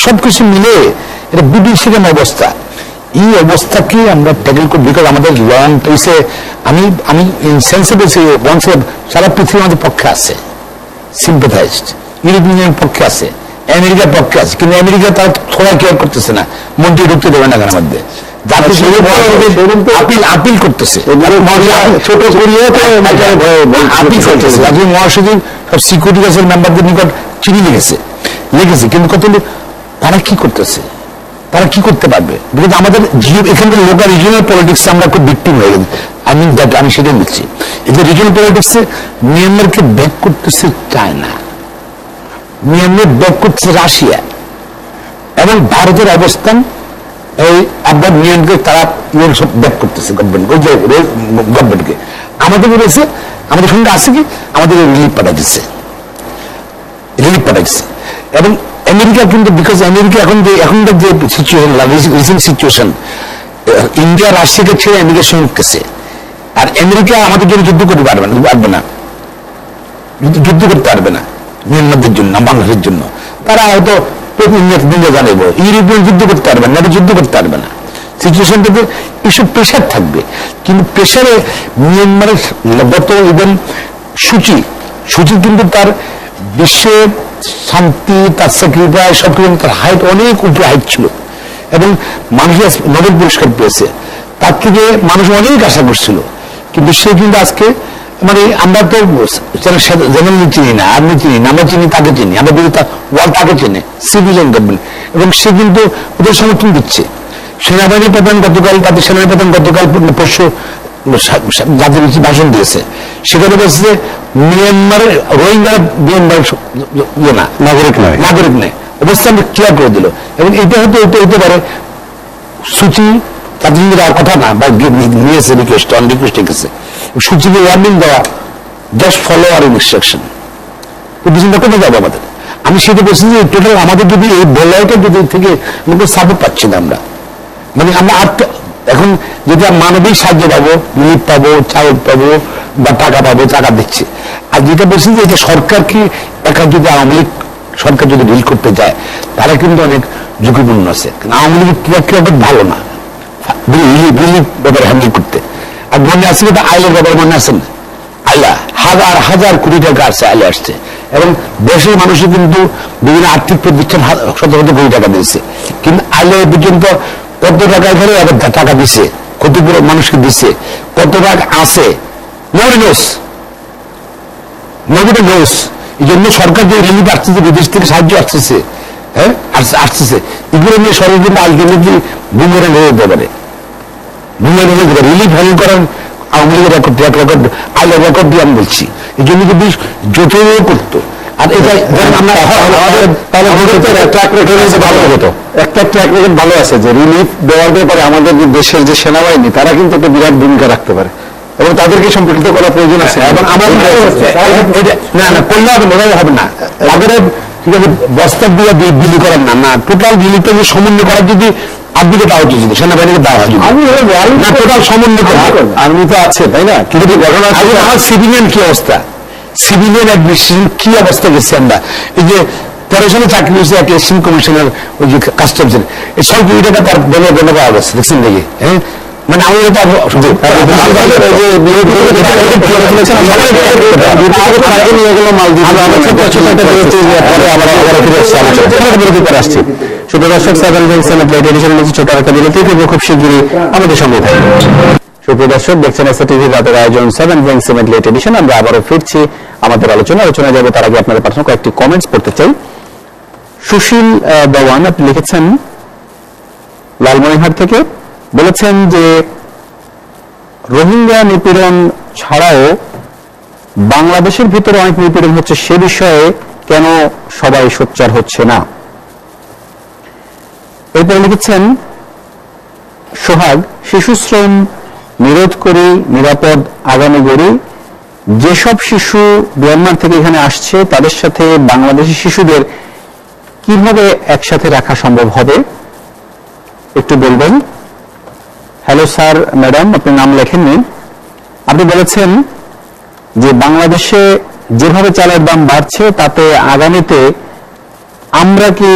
সবকিছু মিলে এটা বিভীষিকাম অবস্থা। এই অবস্থাকে আমরা ট্যাকেল করি, বিকজ আমাদের লং পেসে আমি ইনসেন্সিবল সারা পৃথিবী আমাদের পক্ষে আছে, সিম্পাথাইজড, ইউরোপিয়ান পক্ষে আছে, আমেরিকার পক্ষে আছে, কিন্তু আমেরিকা তারা থোড়া কেয়ার করতেছে না, মন্ত্রী ঢুকতে দেবে না আমাদের মধ্যে, আপিল করতেছে, মহাসচিব সব সিকিউরিটি গার্ডসের মেম্বারদের নিকট চিঠি লিখেছে, কিন্তু কত তারা কি করতেছে, তারা কি করতে পারবে? বিকজ আমাদের এখানকার লোকাল রিজিওনাল পলিটিক্সে আমরা খুব ভিক্টিম হয়ে গেছি। আমি সেটাই লিখছি, এই যে রিজিওনাল পলিটিক্সে মিয়ানমারকে ব্যাক করতেছে চায়না, মিয়ানমার ব্যাক করতেছে রাশিয়া, এবং ভারতের অবস্থান এই আবার মিয়ানমারকে তারা সব ব্যাক করতেছে গভর্নমেন্টকে। আমাদের বলেছে, আমাদের সঙ্গে আছে কি, আমাদের রিলিফ পাঠাচ্ছে, এবং আমেরিকা কিন্তু, বিকজ আমেরিকা এখনকার যে সিচুয়েশন, রিসেন্ট সিচুয়েশন, ইন্ডিয়া রাশিয়াকে ছেড়ে আমেরিকার সঙ্গে গেছে, আর আমেরিকা আমাদের জন্য যুদ্ধ করতে পারবে না, যুদ্ধ করতে পারবে না মিয়ানমারদের জন্য, বাংলাদেশের জন্য। তারা হয়তো জানাবো, ইউরোপিয়ান যুদ্ধ করতে পারবে না, যুদ্ধ করতে পারবে না। সিচুয়েশনটাতে এসব প্রেশার থাকবে, কিন্তু প্রেশারে মিয়ানমারের গত ইভেন সূচি কিন্তু তার বিশ্বের শান্তি, তার স্যাক্রিফাইস সবকিছু, তার হাইট অনেক উপরে হাইট ছিল, এবং মানুষ নোবেল পুরস্কার পেয়েছে, তার থেকে মানুষ অনেক আশা করছিল, কিন্তু সে কিন্তু আজকে, মানে আমরা তো যেমন চিনি না, আপনি চিনি না, আমরা চিনি তাকে চিনি, আমরা কিন্তু ওয়ার্ল্ড তাকে চিনি, সিভিলিয়ান গভর্নমেন্ট, এবং সে কিন্তু ওদের সমর্থন দিচ্ছে। সেনাবাহিনী প্রধান গতকাল, তাদের সেনাবাহিনী প্রধান গতকাল পরশু জাতির ভাষণ দিয়েছে, সেখানে বলছে মিয়ানমারের রোহিঙ্গা মিয়ানমার নাগরিক নয়, অবস্থা আমি ক্লিয়ার করে দিল। এবং এটা হতে পারে সূচি তাদের কথা না, বা নিয়েছে রিকোয়েস্ট, অন রিকোয়েস্ট রেখেছে, সূচিকে ওয়ার্নিং দেওয়া, জাস্ট ফলো আর ইনস্ট্রাকশন, ডিসিশনটা কমে যাবে আমাদের। আমি সেটা বলছি যে টোটাল আমাদের যদি এই বলয়টা যদি থেকে সাপোর্ট পাচ্ছি না আমরা, মানে আমরা এখন যদি মানবিক সাহায্য পাবো, রিলিফ পাবো, চাউল পাবো, বা টাকা পাবো, টাকা দিচ্ছে। আর যেটা বলছি যে এটা সরকার কি একা যদি আওয়ামী লীগ সরকার যদি ডিল করতে যায় তারা কিন্তু অনেক ঝুঁকিপূর্ণ আছে। আওয়ামী লীগের ট্র্যাক রেকর্ড ভালো না রিলিফ ব্যাপারে হ্যান্ডেল করতে। আর মনে আছে কিন্তু আইলের ব্যাপারে মনে আছেন, আইলা হাজার হাজার কোটি টাকা আসছে, আইলে আসছে, এবং দেশের মানুষের কিন্তু বিভিন্ন আর্থিক প্রতিষ্ঠান শত শত কোটি টাকা দিয়েছে, কিন্তু আইলে পর্যন্ত কত টাকা ধরে আবার টাকা দিছে, কতগুলো মানুষকে দিচ্ছে, কত টাকা আছে নবীটা নোস। এই জন্য সরকার যে রিলিফ আসতেছে, বিদেশ থেকে সাহায্য আসতেছে, হ্যাঁ আসতেছে, এগুলো নিয়ে সরকার কিন্তু আলটিমেটলি বুমেরাং হয়ে যেতে পারে। রিলিফ হ্যান্ডেল করার আওয়ামী লীগের ট্র্যাক রেকর্ড আইলের রেকর্ড দিয়ে আমি বলছি, এই জন্য কিন্তু জটিল করতো। আর এটা একটা ট্র্যাক রেকর্ড ভালো আছে যে রিলিফ দেওয়ার ব্যাপারে আমাদের দেশের যে সেনাবাহিনী তারা কিন্তু একটা বিরাট ভূমিকা রাখতে পারে এবং তাদেরকে সম্পৃক্ত করা প্রয়োজন আছে। এবং আমার না না করলে হবে না, হবে না, তাদের বস্তা দিয়ে বিলি করার না টোটাল বিলিটাকে সমন্বয় করার যদি আর্মিকে দেওয়া উচিত, সেনাবাহিনীকে দেওয়া উচিত, টোটাল সমন্বয় করা। আর্মি তো আছে তাই না, কিন্তু ঘটনা আমার সিভিলিয়ান কি অবস্থা, সিভিলিয়ান অ্যাডমিনিস্ট্রেশন কি অবস্থা গেছি আমরা। এই যে 13 সালে চাকরি হয়েছে একটা এশিয়ান কমিশনার, ওই যে কাস্টমসের এই সব কোটি টাকা তার বলে পাওয়া গেছে, দেখছেন নাকি? হ্যাঁ, মানে আমি শুধু দর্শক ছোট একটা বিরতি খুব শীঘ্রই আমাদের সঙ্গে থাকবে। সুপ্রিয় দর্শক, দেখছেন টিভি রাতের আয়োজন 7 ব্যাংক সিমেন্ট লেট এডিশন। আমরা আবারও ফিরছি আমাদের আলোচনায় যাবো, তার আগে আপনাদের পাঠানো কয়েকটি কমেন্টস পড়তে চাই। সুশীল দেওয়ান আপনি লিখেছেন লালমনিরহাট থেকে, বলেছেন যে রোহিঙ্গা নিপীড়ন ছাড়াও বাংলাদেশের ভিতরে অনেক নিপীড়ন হচ্ছে, সে বিষয়ে কেন সবাই সোচ্চার হচ্ছে না। এরপরে লিখেছেন সোহাগ, শিশু শ্রম নিরোধ করি, নিরাপদ আগামী গড়ি, যেসব শিশু মিয়ানমার থেকে এখানে আসছে তাদের সাথে বাংলাদেশি শিশুদের কিভাবে একসাথে রাখা সম্ভব হবে একটু বলবেন। হ্যালো স্যার, ম্যাডাম, আপনি নাম লেখেননি। আপনি বলেছেন যে বাংলাদেশে যেভাবে চালের দাম বাড়ছে তাতে আগামীতে আমরা কি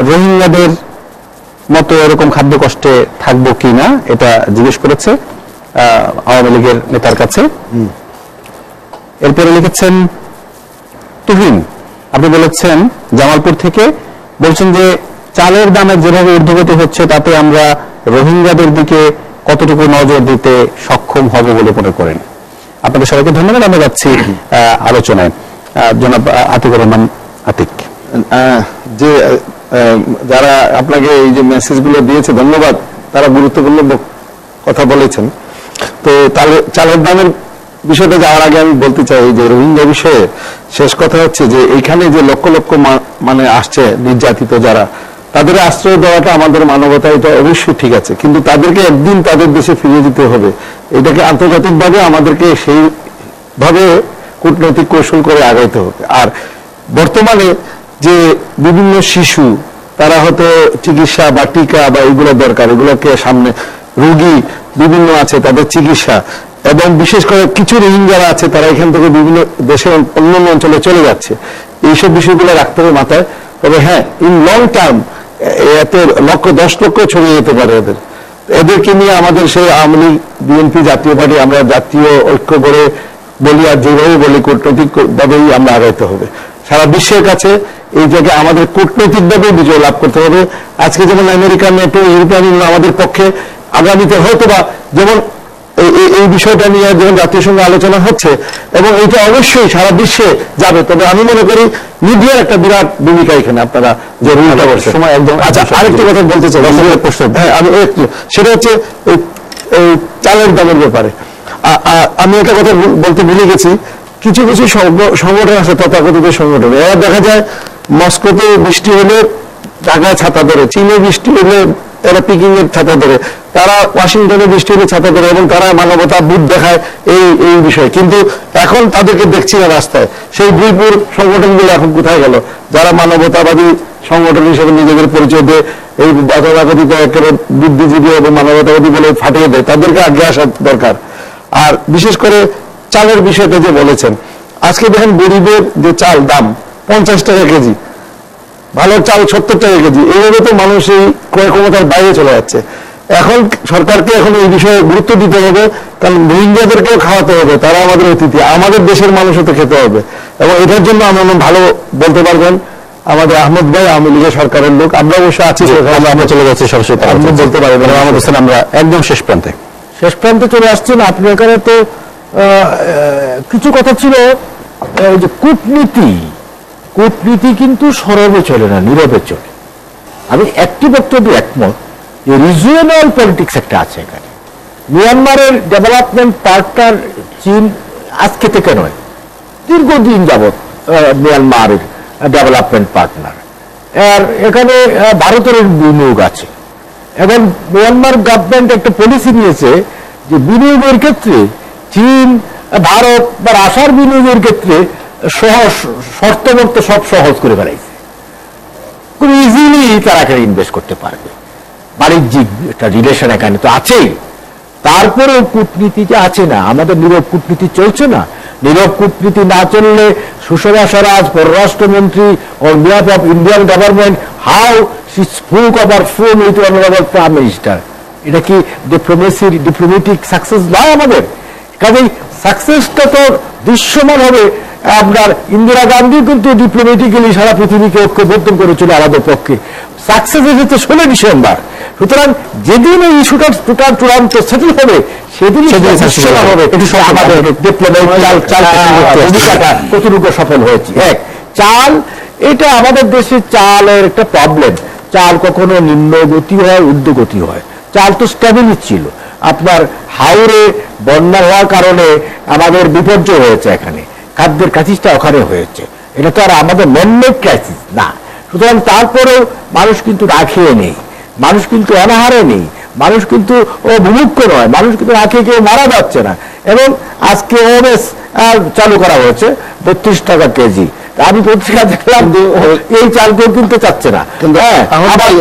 রোহিঙ্গাদের মতো এরকম খাদ্য কষ্টে থাকবো কি না, এটা জিজ্ঞেস করেছে আওয়ামী লীগের নেতার কাছে। এরপরে লিখেছেন তুহিন, আপনি বলেছেন জামালপুর থেকে, বলছেন যে চালের দামে যেভাবে ঊর্ধ্বগতি হচ্ছে তাতে আমরা রোহিঙ্গাদের দিকে কতটুকু নজর দিতে সক্ষম হব বলে মনে করেন। আপনাদের সবাইকে ধন্যবাদ। আমরা যাচ্ছি আলোচনায়। জনাব আতিকুর রহমান আতিক, যে যারা আপনাকে এই যে মেসেজগুলো দিয়েছে ধন্যবাদ, তারা গুরুত্বপূর্ণ কথা বলেছেন। তো চালের দামের বিষয়টা যাওয়ার আগে আমি বলতে চাই যে রোহিঙ্গা বিষয়ে শেষ কথা হচ্ছে যে এখানে যে লক্ষ লক্ষ মানে আসছে নির্যাতিত যারা, তাদের আশ্রয় দেওয়াটা আমাদের মানবতা, এটা অবশ্যই ঠিক আছে, কিন্তু তাদেরকে একদিন তাদের দেশে ফিরিয়ে দিতে হবে। এটাকে আন্তর্জাতিকভাবে আমাদেরকে সেইভাবে কূটনৈতিক কৌশল করে আগাইতে হবে। আর বর্তমানে যে বিভিন্ন শিশু তারা হয়তো চিকিৎসা বা টিকা বা এগুলো দরকার, এগুলোকে সামনে রোগী বিভিন্ন আছে তাদের চিকিৎসা, এবং বিশেষ করে কিছু রোহিঙ্গারা আছে তারা এখান থেকে বিভিন্ন দেশের অন্যান্য অঞ্চলে চলে যাচ্ছে, এইসব বিষয়গুলো রাখতে হবে মাথায়। তবে হ্যাঁ, ইন লং টার্ম এত লক্ষ 10 লক্ষ ছড়িয়ে যেতে পারে এদেরকে নিয়ে আমাদের সেই আওয়ামী লীগ, বিএনপি, জাতীয় পার্টি আমরা জাতীয় ঐক্য করে বলি, আর যেভাবে বলি কূটনৈতিক ভাবেই আমরা আগাইতে হবে। সারা বিশ্বের কাছে এই জায়গায় আমাদের কূটনৈতিক ভাবে বিজয় লাভ করতে হবে। আজকে যেমন আমেরিকা, নেটো, ইউরোপিয়ান ইউনিয়ন আমাদের পক্ষে, আগামীতে হয়তো বা যেমন এই বিষয়টা নিয়ে যেমন জাতীয় সঙ্গে আলোচনা হচ্ছে এবং এটা অবশ্যই সারা বিশ্বে যাবে। তবে আমি মনে করি মিডিয়ার একটা বিরাট ভূমিকা এখানে আপনারা যে ভূমিকা করছেন। আচ্ছা, আরেকটি কথা বলতে চাই, হ্যাঁ আমি একটু, সেটা হচ্ছে এই চালের দামের ব্যাপারে আমি একটা কথা বলতে ভুলে গেছি। কিছু কিছু সংগঠন আছে তথাকথিত সংগঠন, এরা দেখা যায় মস্কোতে বৃষ্টি হলে ঢাকায় ছাতা ধরে, চীনে বৃষ্টি হলে এরা পিকিং এর ছাতা ধরে, তারা ওয়াশিংটনে বৃষ্টি হলে ছাতা ধরে, এবং তারা মানবতা বুথ দেখায় এই বিষয়ে। কিন্তু এখন তাদেরকে দেখছি না রাস্তায়। সেই দুইপুর সংগঠনগুলো এখন কোথায় গেল, যারা মানবতাবাদী সংগঠন হিসেবে নিজেদের পরিচয় দিয়ে এই তথাকথিত একেবারে বুদ্ধিজীবী এবং মানবতাবাদী বলে ফাটিয়ে দেয়, তাদেরকে আগে আসা দরকার। আর বিশেষ করে চালের বিষয়টা যে বলেছেন, আজকে দেখেন গরিবের যে চাল দাম 50 টাকা কেজি, ভালো চাল 70 টাকা কেজি, এইভাবে তো মানুষ এই ক্রয় ক্ষমতার বাইরে চলে যাচ্ছে। এখন সরকারকে এখন এই বিষয়ে গুরুত্ব দিতে হবে, কারণ রোহিঙ্গাদেরকেও খাওয়াতে হবে, তারা আমাদের অতিথি, আমাদের দেশের মানুষও তো খেতে হবে। এবং এটার জন্য আমরা ভালো বলতে পারবেন আমাদের আহমদ ভাই, আওয়ামী লীগের সরকারের লোক, আমরা অবশ্য আছি, আমরা চলে যাচ্ছি সরাসরি আপনি বলতে পারবেন। আহমদ হোসেন, আমরা একদম শেষ প্রান্তে চলে আসছেন। আপনার এখানে তো কিছু কথা ছিল, এই যে কূটনীতি কিন্তু সরবে চলে না, নীরবে চলে। আমি একটি বক্তব্য একমত যে রিজিওনাল পলিটিক্স একটা আছে এখানে। মিয়ানমারের ডেভেলপমেন্ট পার্টনার চীন আজকে থেকে নয়, দীর্ঘদিন যাবৎ মিয়ানমারের ডেভেলপমেন্ট পার্টনার। আর এখানে ভারতের বিনিয়োগ আছে। এখন মিয়ানমার গভর্নমেন্ট একটা পলিসি নিয়েছে যে বিনিয়োগের ক্ষেত্রে চীন, ভারত বা রাশিয়ার বিনিয়োগের ক্ষেত্রে শর্তমুক্ত সব সহজ করে ফেলাইছে। খুব ইজিলি তারা এখানে ইনভেস্ট করতে পারবে। বাণিজ্যিক একটা রিলেশন এখানে তো আছেই। তারপরেও কূটনীতি যে আছে না, আমাদের নীরব কূটনীতি চলছে না। নীরব কূটনীতি না চললে সুষমা স্বরাজ পররাষ্ট্রমন্ত্রী on behalf of Indian government how she spoke আবার phone with honourable prime minister, এটা কি ডিপ্লোমেটিক সাকসেস নয় আমাদের? কাজেই সাকসেসটা তো দৃশ্যমান হবে। আপনার ইন্দিরা গান্ধী কিন্তু ডিপ্লোমেটিক্যালি সারা পৃথিবীকে ঐক্যবদ্ধ করেছিল আলাদা পক্ষে। সাকসেস এসেছে 16 ডিসেম্বর। সুতরাং যেদিন এই ইস্যুটা টোটাল চূড়ান্ত সেটেল হবে সেদিনই হবে আমাদের কতটুকু সফল হয়েছে। এক, চাল, এটা আমাদের দেশে চালের একটা প্রবলেম। চাল কখনো নিম্নগতি হয়, ঊর্ধ্বগতি হয়। চাল তো স্ট্যাবিলিটি ছিল। আপনার হাওড়ে বন্যা হওয়ার কারণে আমাদের বিপর্যয় হয়েছে, এখানে খাদ্যের ক্রাইসিসটা ওখানে হয়েছে। এটা তো আর আমাদের ম্যানমেড ক্রাইসিস না। সুতরাং তারপরেও মানুষ কিন্তু না খেয়ে নেই, মানুষ কিন্তু অনাহারে নেই, মানুষ কিন্তু ভূমুক্ষ নয়, মানুষ কিন্তু না খেয়ে কেউ মারা যাচ্ছে না। এবং আজকে ওএমএস চালু করা হয়েছে 32 টাকা কেজি। আমি পত্রিকা দেখলাম এই চাল কেউ কিনতে চাচ্ছে না।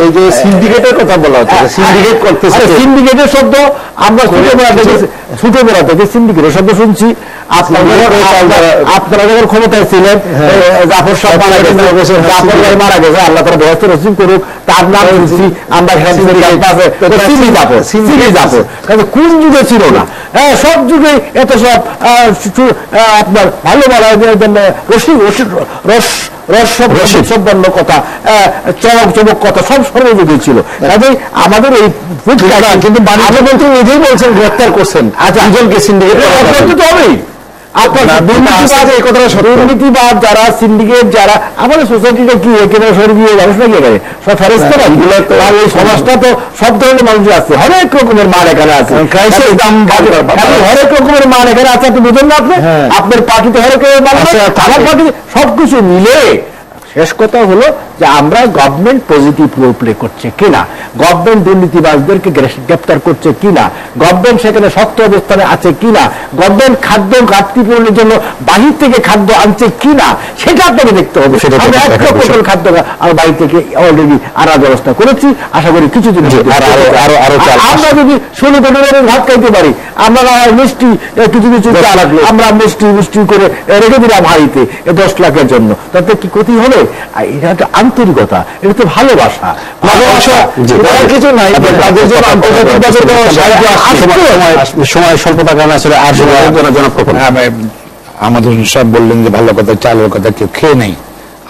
এই যে সিন্ডিকেটের কথা বলা হচ্ছে, সিন্ডিকেট করতেছে, সিন্ডিকেটের শব্দ আমরা ছোটবেলা থেকে সিন্ডিকেটের শব্দ শুনছি। আপনারা যখন ক্ষমতায় ছিলেন, জাফর সাহেব মারা গেছে, আল্লাহ তারা ব্যবস্থা রসিম করুক, তার নাম শুনছি আমরা। কোন যুগে ছিল না? হ্যাঁ, সব যুগে এত সব আপনার ভালো বলা রসম্পন্ন কথা, চমক চমক কথা সব সর্বযুগে ছিল। কাজেই আমাদের এই কিন্তু এটাই বলছেন গ্রেফতার করছেন দুজনকে সিন্ডিকেট তো হবেই। দুর্নীতিবাদ যারা, সিন্ডিকেট যারা, আমাদের সোসাইটিটা কি একেবারে সরিয়ে মানুষ নাকি এখানে সব ফেরেস্তা না। এই সমাজটা তো সব ধরনের মানুষ আছে, হরেক রকমের মান এখানে আছে, হরেক রকমের মান এখানে আছে। আপনি বুঝেন না? আপনার পার্টিতে হরেক রকমের মান আছে, আমার পার্টিতে সবকিছু মিলে। শেষ কথা হলো যে আমরা গভর্নমেন্ট পজিটিভ রোল প্লে করছে কিনা, গভর্নমেন্ট দুর্নীতিবাজদেরকে গ্রেফতার করছে কিনা, গভর্নমেন্ট সেখানে শক্ত অবস্থানে আছে কিনা, গভর্নমেন্ট খাদ্য ঘাটতি পূরণের জন্য বাহির থেকে খাদ্য আনছে কিনা, সেটা আপনাকে দেখতে হবে। আমরা 1 লক্ষ টন খাদ্য আমরা বাহির থেকে অলরেডি আনার ব্যবস্থা করেছি। আশা করি কিছুদিন আমরা যদি 16 কোটি ভাত খাইতে পারি, আমরা মিষ্টি কিছু কিছু আমরা মিষ্টি করে রেখে দিলাম হাড়িতে 10 লাখের জন্য, তাতে কি ক্ষতি হলে? এটা একটা আন্তরিকতা, এটা তো ভালোবাসা। কিছু নাই, সময় স্বল্পতার কারণে আসলে আর আমাদের সব বললেন যে ভালো কথা, চালের কথা কেউ খেয়ে নেই।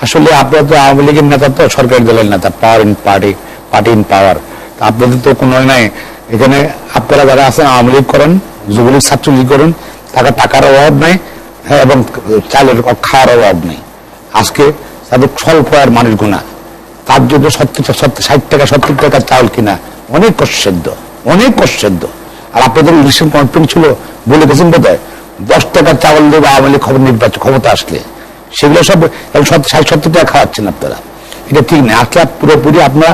আসলে আপনারা তো আওয়ামী লীগের নেতা, তো সরকারি দলের নেতা, পাওয়ার ইন পার্টি ইন পাওয়ার। আপনাদের তো কোনো নাই এখানে। আপনারা যারা আছেন আওয়ামী লীগ করেন, যুবলীগ ছাত্রলীগ করেন, তারা টাকার অভাব নাই, হ্যাঁ, এবং চালের খাওয়ার অভাব নেই। আজকে তাদের স্বল্প আর মানের গুণা, তার জন্য 60 টাকা 70 টাকা চাউল কিনা অনেক কষ্টসাধ্য, অনেক কষ্টসাধ্য। আর আপনাদের ইলেকশন কনফারেন্স ছিল, বলে গেছেন বোধহয় 10 টাকা চাউল দেবে আওয়ামী লীগ নির্বাচন ক্ষমতা আসলে। সেগুলো সব 60-70 টাকা খাওয়াচ্ছেন আপনারা। এটা ঠিক নেই। আসলে পুরোপুরি আপনারা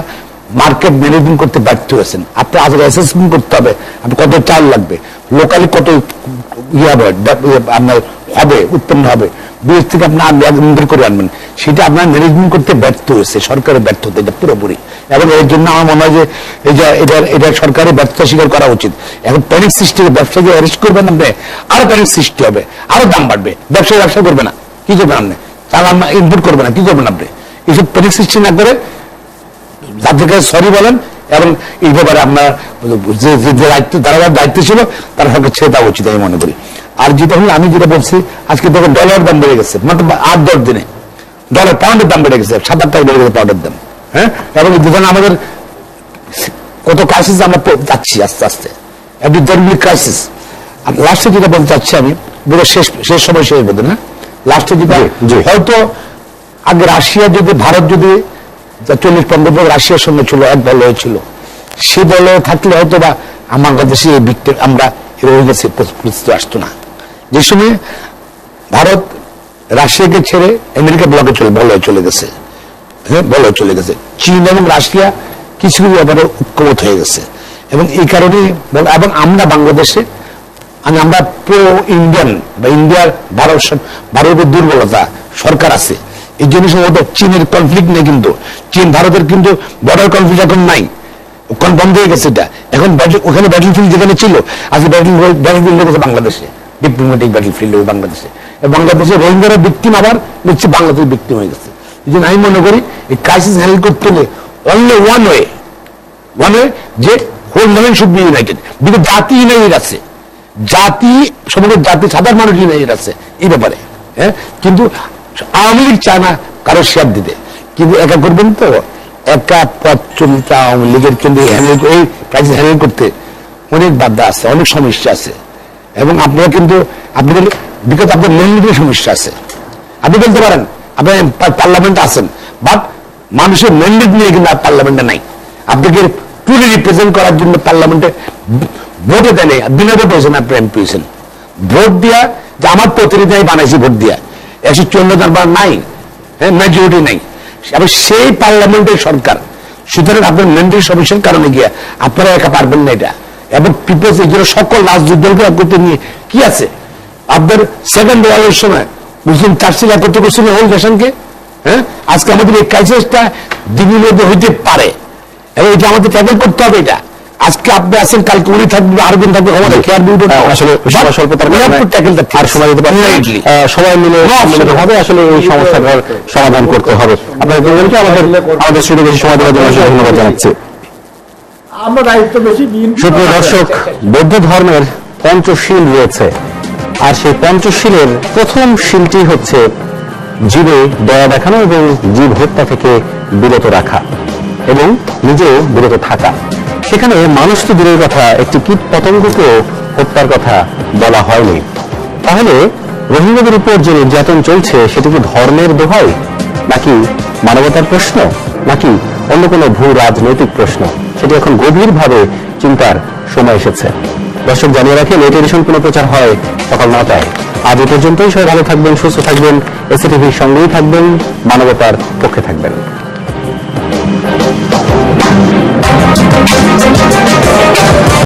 মার্কেট ম্যানেজমেন্ট করতে ব্যর্থ হয়েছেন। আপনার আজ অ্যাসেসমেন্ট করতে হবে আপনার কত চাল লাগবে, লোকালি কত আপনার হবে, উৎপন্ন হবে, বিদেশ থেকে আপনার আমদানি করে আনবেন, সেটা আপনার ম্যানেজমেন্ট করতে ব্যর্থ হয়েছে। সরকারের ব্যর্থতা এটা পুরোপুরি। এবং এর জন্য আমার মনে হয় যে এটা সরকারের ব্যর্থতা স্বীকার করা উচিত। এখন প্যানিক সৃষ্টি হবে, ব্যবসাকে অ্যারেস্ট করবেন আপনি, আরো প্যানিক সৃষ্টি হবে, আরো দাম বাড়বে, ব্যবসা করবে না, কি করবেন আপনি? চাল ইনপুট করবে না, কি করবেন আপনি? এইসব প্যানিক সৃষ্টি না করে জাতির কাছে সরি বলেন, এবং এই ব্যাপারে আপনার যে দায়িত্ব দায়িত্ব ছিল তার সঙ্গে ছেড়ে দেওয়া উচিত আমি মনে করি। আর যেটা হলো আমি যেটা বলছি, আজকে দেখো ডলার দাম বেড়ে গেছে মাত্র 8-10 দিনে, ডলার পাউন্ডের দাম বেড়ে গেছে, 7-8 টাকা বেড়ে গেছে পাউন্ডের দাম। হ্যাঁ, এবং যেখানে আমাদের কত ক্রাইসিস আমরা যাচ্ছি আস্তে আস্তে, একটি জরুরি ক্রাইসিস। আর লাস্টে যেটা বলতে চাচ্ছি আমি, পুরো শেষ সময় শেষ বলতে না, লাস্টে যেটা হয়তো আগে রাশিয়া যদি ভারত যদি 40-50 বছর রাশিয়ার সঙ্গে ছিল, এক দল হয়েছিল, সে দলে থাকলে হয়তো বা আমার দেশে আমরা পরিস্থিতি আসতো না। যে সময় ভারত রাশিয়াকে ছেড়ে আমেরিকা ব্লকে চলে গেছে, হ্যাঁ বলে চলে গেছে, চীন এবং রাশিয়া কিছু কিছু ব্যাপারে ঐক্যমত হয়ে গেছে। এবং এই কারণে এবং আমরা বাংলাদেশে আমরা প্রো ইন্ডিয়ান বা ইন্ডিয়ার ভারতের দুর্বলতা সরকার আছে, এই জন্য সম্ভবত চীনের কনফ্লিক্ট নেই, কিন্তু চীন ভারতের কিন্তু বর্ডার কনফ্লিক্ট এখন নাই, বন্ধ হয়ে গেছে এটা। এখন ওখানে ব্যাটলফিল্ড যেখানে ছিল, আজকে ব্যাটলফিল্ড হয়ে গেছে বাংলাদেশে, ডিপ্লোম্যাটিক ব্যাটলফিল্ড হয়ে বাংলাদেশে। বাংলাদেশে রোহিঙ্গারা ভিকটিম আবার নিচ্ছে বাংলাদেশ ভিকটিম হয়ে গেছে। এই জন্য আমি মনে করি এই ক্রাইসিস হ্যান্ডেল করতে হলে অনলি ওয়ান ওয়ে যে whole nation should be united, because জাতি ইউনাইটেড আছে, জাতি সমগ্র জাতি সাধারণ মানুষ ইউনাইটেড আছে এই ব্যাপারে। হ্যাঁ, কিন্তু আওয়ামী লীগ চায় না কারো শেয়ার দিতে, কিন্তু একা করবেন তো, একা পথ চলতে আওয়ামী লীগের কিন্তু এই ক্রাইসিস হ্যান্ডেল করতে অনেক বাধা আছে, অনেক সমস্যা আছে। এবং আপনারা কিন্তু আপনাদের বিকজ আপনার ম্যান্ডেটের সমস্যা আছে, আপনি বলতে পারেন আপনি পার্লামেন্টে আছেন, বাট মানুষের ম্যান্ডেট নিয়ে কিন্তু পার্লামেন্টে নাই, আপনাকে টুলি রিপ্রেজেন্ট করার জন্য পার্লামেন্টে ভোটে দেয়, বিনা ভোট হয়েছেন, আপনার এমপি হয়েছেন, ভোট দিয়া যে আমার প্রতিনিধি বানাইছি ভোট দিয়া 154 জন নাই, মেজরিটি নাই, আবার সেই পার্লামেন্টের সরকার। সুতরাং আপনার ম্যান্ডেট সমস্যার কারণে গিয়া আপনারা একা পারবেন না এটা। এবং পিপলস এই জন্য সকল রাজনৈতিক দলকে একত্রিত নিয়ে কি আছে, আপনার সেকেন্ড ওয়ারের সময় মুসলিম চার্চিল একত্র করছিল হোল নেশনকে। হ্যাঁ, আজকে আমাদের এই ক্রাইসিসটা দিনের মধ্যে হইতে পারে, এবং এটা আমাদের ট্যাকেল করতে হবে। এটা আজকে আপনি আছেন, কালকে উনি থাকবে, আরো দিন থাকবে, আমাদের খেয়াল আসলে স্বল্পতার আর সময় দিতে পারছি, সবাই মিলে হবে আসলে এই সমস্যাটার সমাধান করতে হবে। আপনাদের দুজনকে আমাদের স্টুডিও বেশি সময় দেওয়ার জন্য ধন্যবাদ জানাচ্ছি। সুপ্রিয় দর্শক, বৌদ্ধ ধর্মের পঞ্চশীল রয়েছে, আর সেই পঞ্চশীলের প্রথম শীলটি হচ্ছে জীবে দয়া দেখানো এবং জীব হত্যা থেকে বিরত রাখা এবং নিজেও বিরত থাকা। সেখানে মানুষ তো দূরের কথা, একটি কীট পতঙ্গকেও হত্যার কথা বলা হয়নি। তাহলে রোহিঙ্গাদের উপর যে নির্যাতন চলছে সেটি কি ধর্মের দোহাই, নাকি মানবতার প্রশ্ন, নাকি অন্য কোনো ভূ রাজনৈতিক প্রশ্ন? সেটি এখন গভীরভাবে চিন্তার সময় এসেছে। দর্শক জানিয়ে রাখেন, লেট এডিশন পুনঃপ্রচার হয় সকাল 9টায়। আজ এ পর্যন্তই। সবাই ভালো থাকবেন, সুস্থ থাকবেন, এসএটিভির সঙ্গেই থাকবেন, মানবতার পক্ষে থাকবেন।